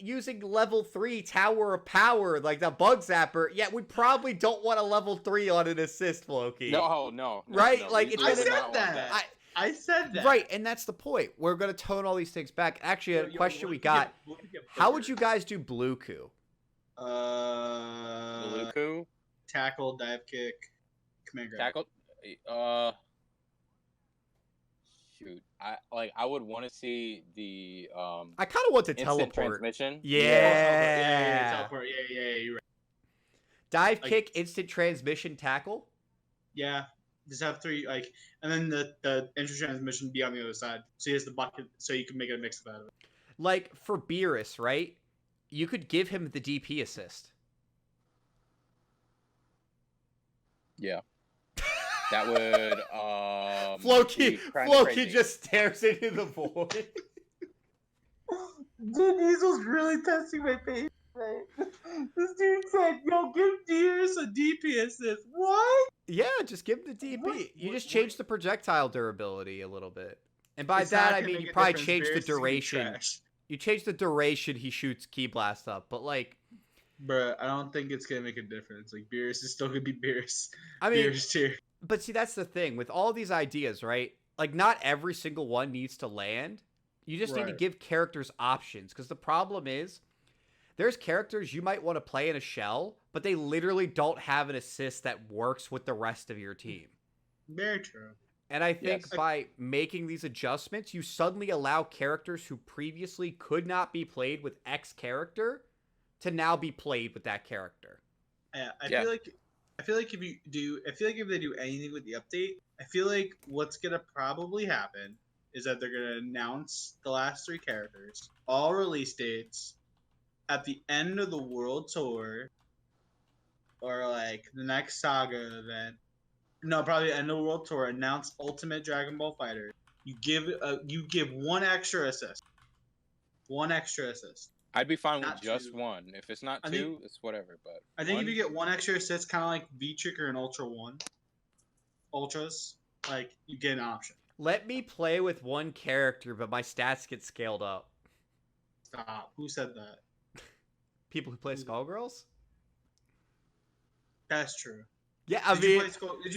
using level 3 Tower of Power, like the Bug Zapper. Yeah, we probably don't want a level 3 on an assist, FloKey. No. Right? No, Like, we it's do I gonna- said not want that. I said that. Right, and that's the point. We're gonna tone all these things back. Actually, a question what we if got: what if we get how would Booker? you guys do Blue Coup? Maluku, Tackle, dive kick, command grab. tackle. Shoot, I would want to see the I kind of want to instant teleport. transmission. Yeah. Teleport. Yeah, you're right. Dive Like- kick, instant transmission, tackle. Yeah, just have 3 and then the instant transmission be on the other side, so he has the bucket, so you can make a mix out of it. Like for Beerus, right? You could give him the DP assist. Yeah. That would FloKey be kinda crazy. just stares into the void. JDiesel's really testing my patience. This dude said, "Yo, give Deers a DP assist." What? Yeah, just give him the DP. What- You just what- change the projectile durability a little bit. And by It's that not I gonna mean make you a probably difference. change the Beerus is gonna be duration. trash. You change the duration he shoots Key Blast up, but like Bruh, I don't think it's gonna make a difference. Like Beerus is still gonna be Beerus. I mean, Beerus tier. but see that's the thing with all these ideas, right? Like not every single one needs to land. You just need to Right. give characters options because the problem is there's characters you might want to play in a shell, but they literally don't have an assist that works with the rest of your team. Very true. And I think Yes. by making these adjustments, you suddenly allow characters who previously could not be played with X character to now be played with that character. Yeah, I Yeah. feel like if they do anything with the update, I feel like what's gonna probably happen is that they're gonna announce the last 3 characters, all release dates, at the end of the world tour, or like the next saga event. No, probably end of the world tour. Announce Ultimate Dragon Ball Fighter. You give 1 extra assist. 1 extra assist. I'd be fine with Not just 2. 1. If it's not I 2, think- it's whatever. But I think one, if you get 1 extra assist, kind of like V-Trick or an Ultra 1, Ultras, like you get an option. Let me play with one character, but my stats get scaled up. Stop. Who said that? People who play Skullgirls? That's true. Yeah, I Did you mean, play Did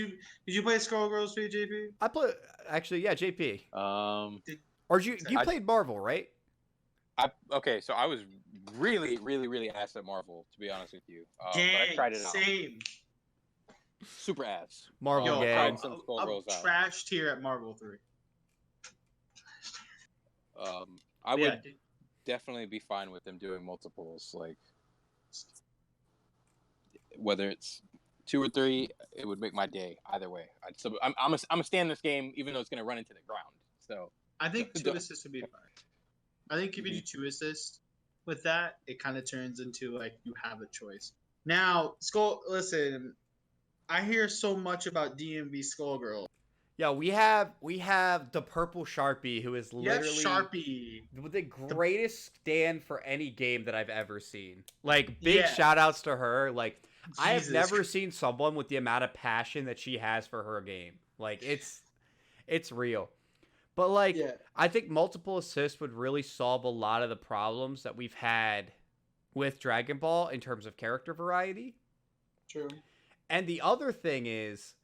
you play Skullgirls for you, JP? I play. Actually, yeah, JP. Or you I- played Marvel, right? okay, so I was really, really, really ass at Marvel, to be honest with you. But I tried it out. Same. Super ass. Marvel Yo, game. tried some Skullgirls out. trashed here at Marvel 3. I Yeah, would definitely be fine with them doing multiples, like whether it's 2 or 3, it would make my day either way. So I'm a stand this game, even though it's gonna run into the ground. So I think 2 Duh. assists would be fine. I think if you do 2 assists with that, it kind of turns into like you have a choice. Now, listen, I hear so much about DMV Skullgirl. Yeah, we have the purple Sharpie who is Yeah, literally Sharpie. the greatest stand for any game that I've ever seen. Like big Yeah. shout outs to her. Like I have Jesus. never seen someone with the amount of passion that she has for her game. Like it's real. But like Yeah. I think multiple assists would really solve a lot of the problems that we've had with Dragon Ball in terms of character variety. True. And the other thing is,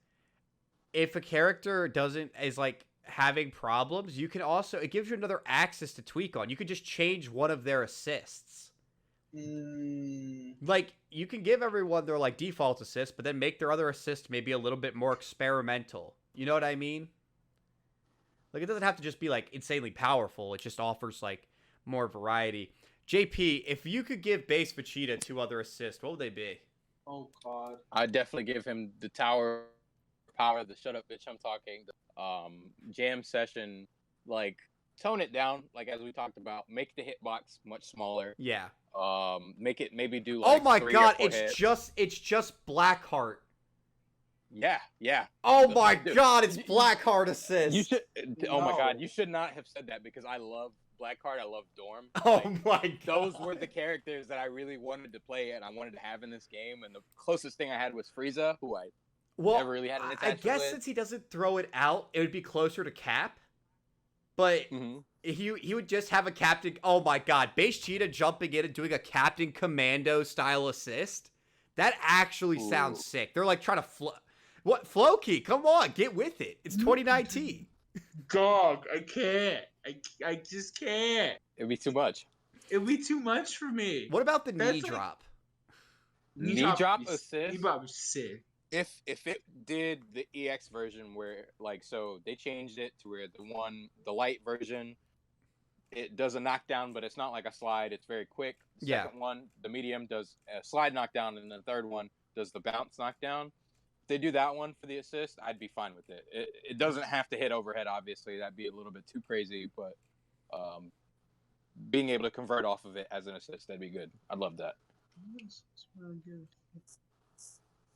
if a character is like having problems, you can also, it gives you another axis to tweak on. You could just change one of their assists. Like you can give everyone their like default assist, but then make their other assist maybe a little bit more experimental. You know what I mean? Like it doesn't have to just be like insanely powerful. It just offers like more variety. JP, if you could give base Vegeta 2 other assists, what would they be? Oh God. I'd definitely give him the tower power, the shut up bitch I'm talking, the jam session, like tone it down, like as we talked about, make the hitbox much smaller. Yeah. Make it maybe do like Oh my 3 or god, 4 it's hits. just Blackheart. Yeah. Oh my Dude, god, it's you- Blackheart assist. You should. Oh my No. god, you should not have said that because I love Blackheart. I love Dorm. Oh Like, my god. those were the characters that I really wanted to play and I wanted to have in this game. And the closest thing I had was Frieza, who I Well, Never really had an I attachment guess with. since he doesn't throw it out, it would be closer to Cap. But Mhm. he would just have a captain. Oh my God, Base Cheetah jumping in and doing a Captain Commando style assist. That actually sounds Ooh. sick. They're like trying to what FloKey? Come on, get with it. It's 2019. Dog, I can't. I just can't. It'd be too much. It'd be too much for me. What about the knee That's like drop? Knee drop assist. Knee drop is sick. If it did the EX version where like so they changed it to where the light version it does a knockdown, but it's not like a slide. It's very quick. The Yeah. second one, the medium, does a slide knockdown, and the third one does the bounce knockdown. If they do that one for the assist, I'd be fine with it. It doesn't have to hit overhead, obviously. That'd be a little bit too crazy, but being able to convert off of it as an assist, that'd be good. I'd love that.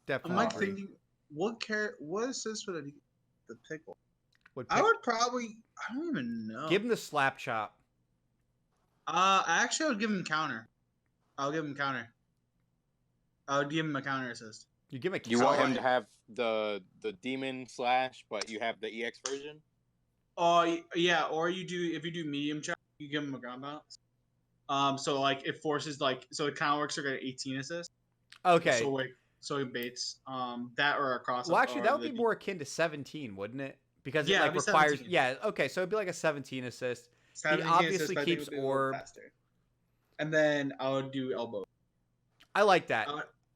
Definitely. I'm like thinking, what assist would the pickle? Would I would probably. I don't even know. give him the slap chop. Actually, I would give him counter. I'll give him counter. I would give him a counter assist. You give him a You want him Solid. to have the demon slash, but you have the EX version? Oh yeah, or if you do medium chop, you give him a ground bounce. So like it forces so it kind of works like an 18 assist. Okay. So it baits that or a cross. Well, actually, that would be more akin to 17, wouldn't it? Because Yeah, it it'd be requires. 17. Yeah. Okay, so it'd be like a 17 assist. 17 obviously assist, but I think keeps it would be a little orb. faster. And then I would do elbow. I like that.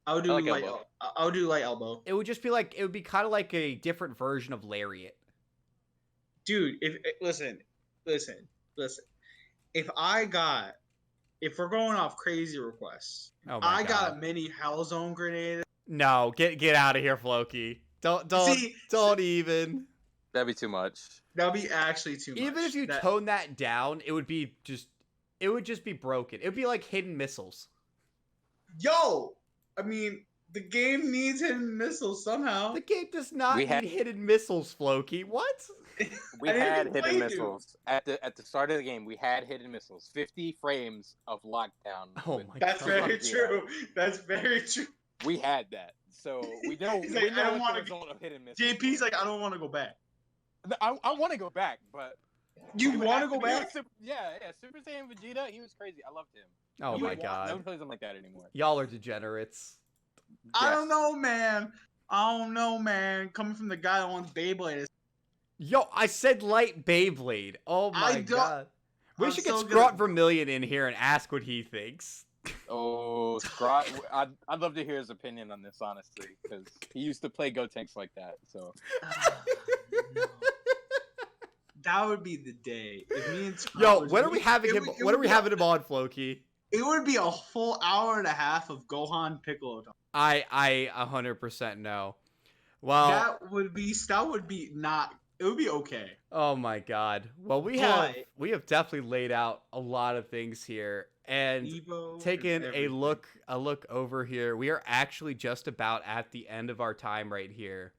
I would do I like light. elbow. I would do light elbow. It would just be like it would be kind of like a different version of Lariat. Dude, listen. If we're going off crazy requests, Oh my I God. got a mini Hellzone grenade. No, get out of here, FloKey. Don't even. That'd be too much. That'd be actually too much. Even if you tone that down, it would just be broken. It would be like hidden missiles. Yo, I mean, the game needs hidden missiles somehow. The game does not need hidden missiles, FloKey. What? We had hidden missiles at the start of the game. We had hidden missiles. 50 frames of lockdown. Oh my That's God. very true. That's very true. We had that, so we know. He's we like, know I don't what wanna the result of hidden missiles. JP's like, I don't want to go back. I want to go back, but You it would want to have go be back? like yeah. Super Saiyan Vegeta, he was crazy. I loved him. Oh You my would want- God. No one plays him like that anymore. Y'all are degenerates. I Yes. don't know, man. I don't know, man. Coming from the guy that wants Beyblade. Yo, I said light Beyblade. Oh I my don't- God. We I'm should so get gonna- Scrot Vermillion in here and ask what he thinks. Oh, Scrot! I'd love to hear his opinion on this, honestly, because he used to play Gotenks like that. So No. That would be the day. If me and Scrot Yo, was- when are we having him? it When are would we be having him on, FloKey? It would be a full hour and a half of Gohan Piccolo. I 100% know. Well, That would be not. It would be okay. oh my God. Well, we But- have definitely laid out a lot of things here, and Evo, taking and a everything. look over here, we are actually just about at the end of our time right here.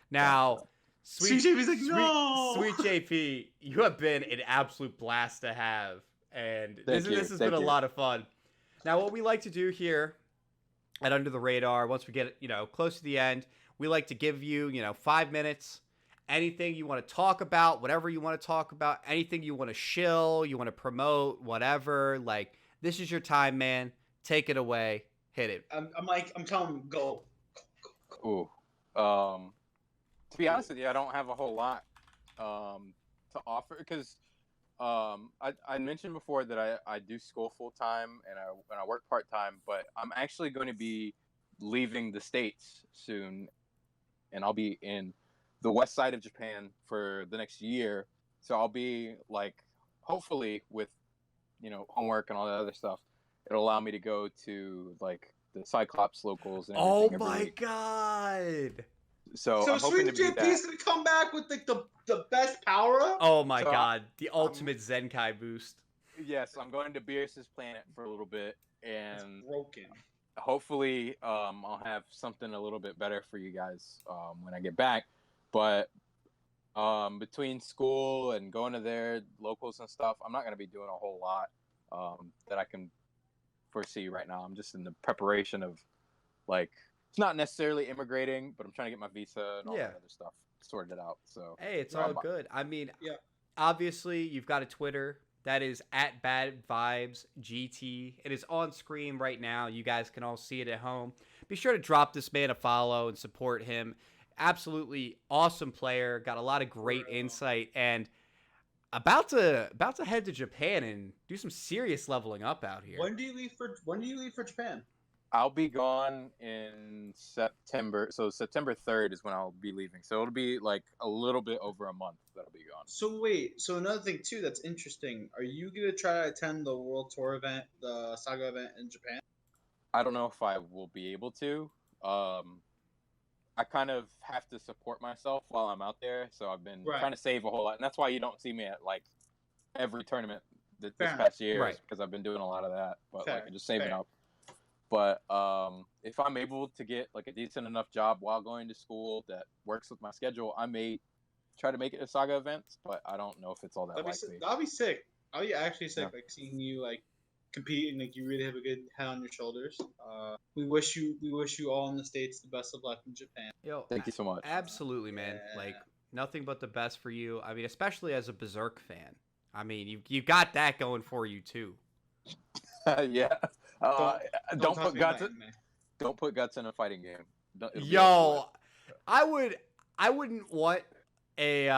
Now, Sweet JP's like, no. Sweet JP, you have been an absolute blast to have, and this has been Thank a you. lot of fun. Now, what we like to do here at Under the Radar, once we get close to the end, we like to give you 5 minutes. Anything you want to talk about, whatever you want to talk about, anything you want to shill, you want to promote, whatever. Like, this is your time, man. Take it away. Hit it. I'm telling him, go. Ooh. To be honest with you, I don't have a whole lot to offer because I mentioned before that I do school full time and I work part time, but I'm actually going to be leaving the States soon, and I'll be in the west side of Japan for the next year. So I'll be like, hopefully with homework and all that other stuff, it'll allow me to go to like the Cyclops locals and Oh everything every my week. God. So I'm Sweet hoping to be JP's that. gonna come back with like the best power up. Oh my So, God. The ultimate Zenkai boost. Yes, I'm going to Beerus's planet for a little bit, It's and broken. hopefully I'll have something a little bit better for you guys when I get back. But between school and going to their locals and stuff, I'm not going to be doing a whole lot that I can foresee right now. I'm just in the preparation of like it's not necessarily immigrating, but I'm trying to get my visa and all Yeah. that other stuff sorted out. So Hey, it's Right. all good. I mean, Yeah. obviously, you've got a Twitter that is at Bad Vibes GT. It is on screen right now. You guys can all see it at home. Be sure to drop this man a follow and support him. Absolutely awesome player. Got a lot of great Bro. insight and about to head to Japan and do some serious leveling up out here. When do you leave for Japan? I'll be gone in September. So September 3rd is when I'll be leaving. So it'll be like a little bit over a month that I'll be gone. So wait, so another thing too that's interesting. Are you gonna try to attend the World Tour event, the Saga event in Japan? I don't know if I will be able to. I kind of have to support myself while I'm out there, so I've been Right. trying to save a whole lot, and that's why you don't see me at like every tournament this Fair past year, Right. because I've been doing a lot of that. But Fair, like just saving fair. up. But if I'm able to get like a decent enough job while going to school that works with my schedule, I may try to make it to Saga events. But I don't know if it's all that likely. That'll be sick. That'll be actually sick. Yeah. Like seeing you like compete and like you really have a good head on your shoulders. We wish you all in the States the best of luck in Japan. Yo, Thank you so much. absolutely, man. Yeah. Like nothing but the best for you. I mean, especially as a Berserk fan. I mean, you got that going for you too. Yeah. Don't talk put to me guts. about anime. Don't put guts in a fighting game. It'll be Yo, I wouldn't want a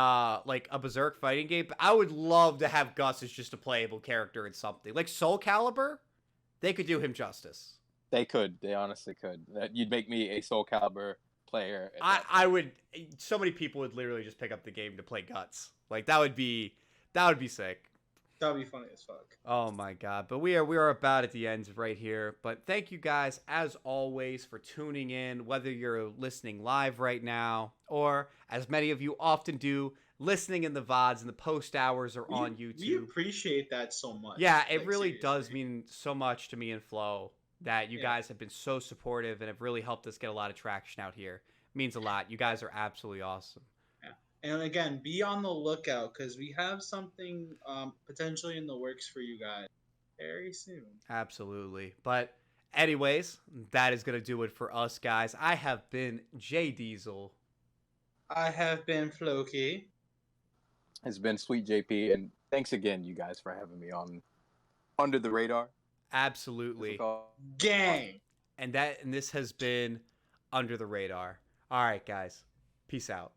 like a Berserk fighting game, but I would love to have Gus as just a playable character in something. Like Soul Calibur, they could do him justice. They could. They honestly could. You'd make me a Soul Calibur player. I would so many people would literally just pick up the game to play Guts. Like that would be sick. That'll be funny as fuck. Oh my god. But we are about at the end right here. But thank you guys as always for tuning in, whether you're listening live right now or as many of you often do, listening in the VODs and the post hours or on We YouTube. appreciate that so much. Yeah, it Like, really does seriously. mean so much to me and Flo that you Yeah. guys have been so supportive and have really helped us get a lot of traction out here. It means a lot. You guys are absolutely awesome. And again, be on the lookout because we have something potentially in the works for you guys very soon. Absolutely. But anyways, that is going to do it for us guys. I have been JDiesel. I have been FloKey. It's been Sweet JP, and thanks again, you guys, for having me on Under the Radar. Absolutely. Gang. And this has been Under the Radar. All right, guys. Peace out.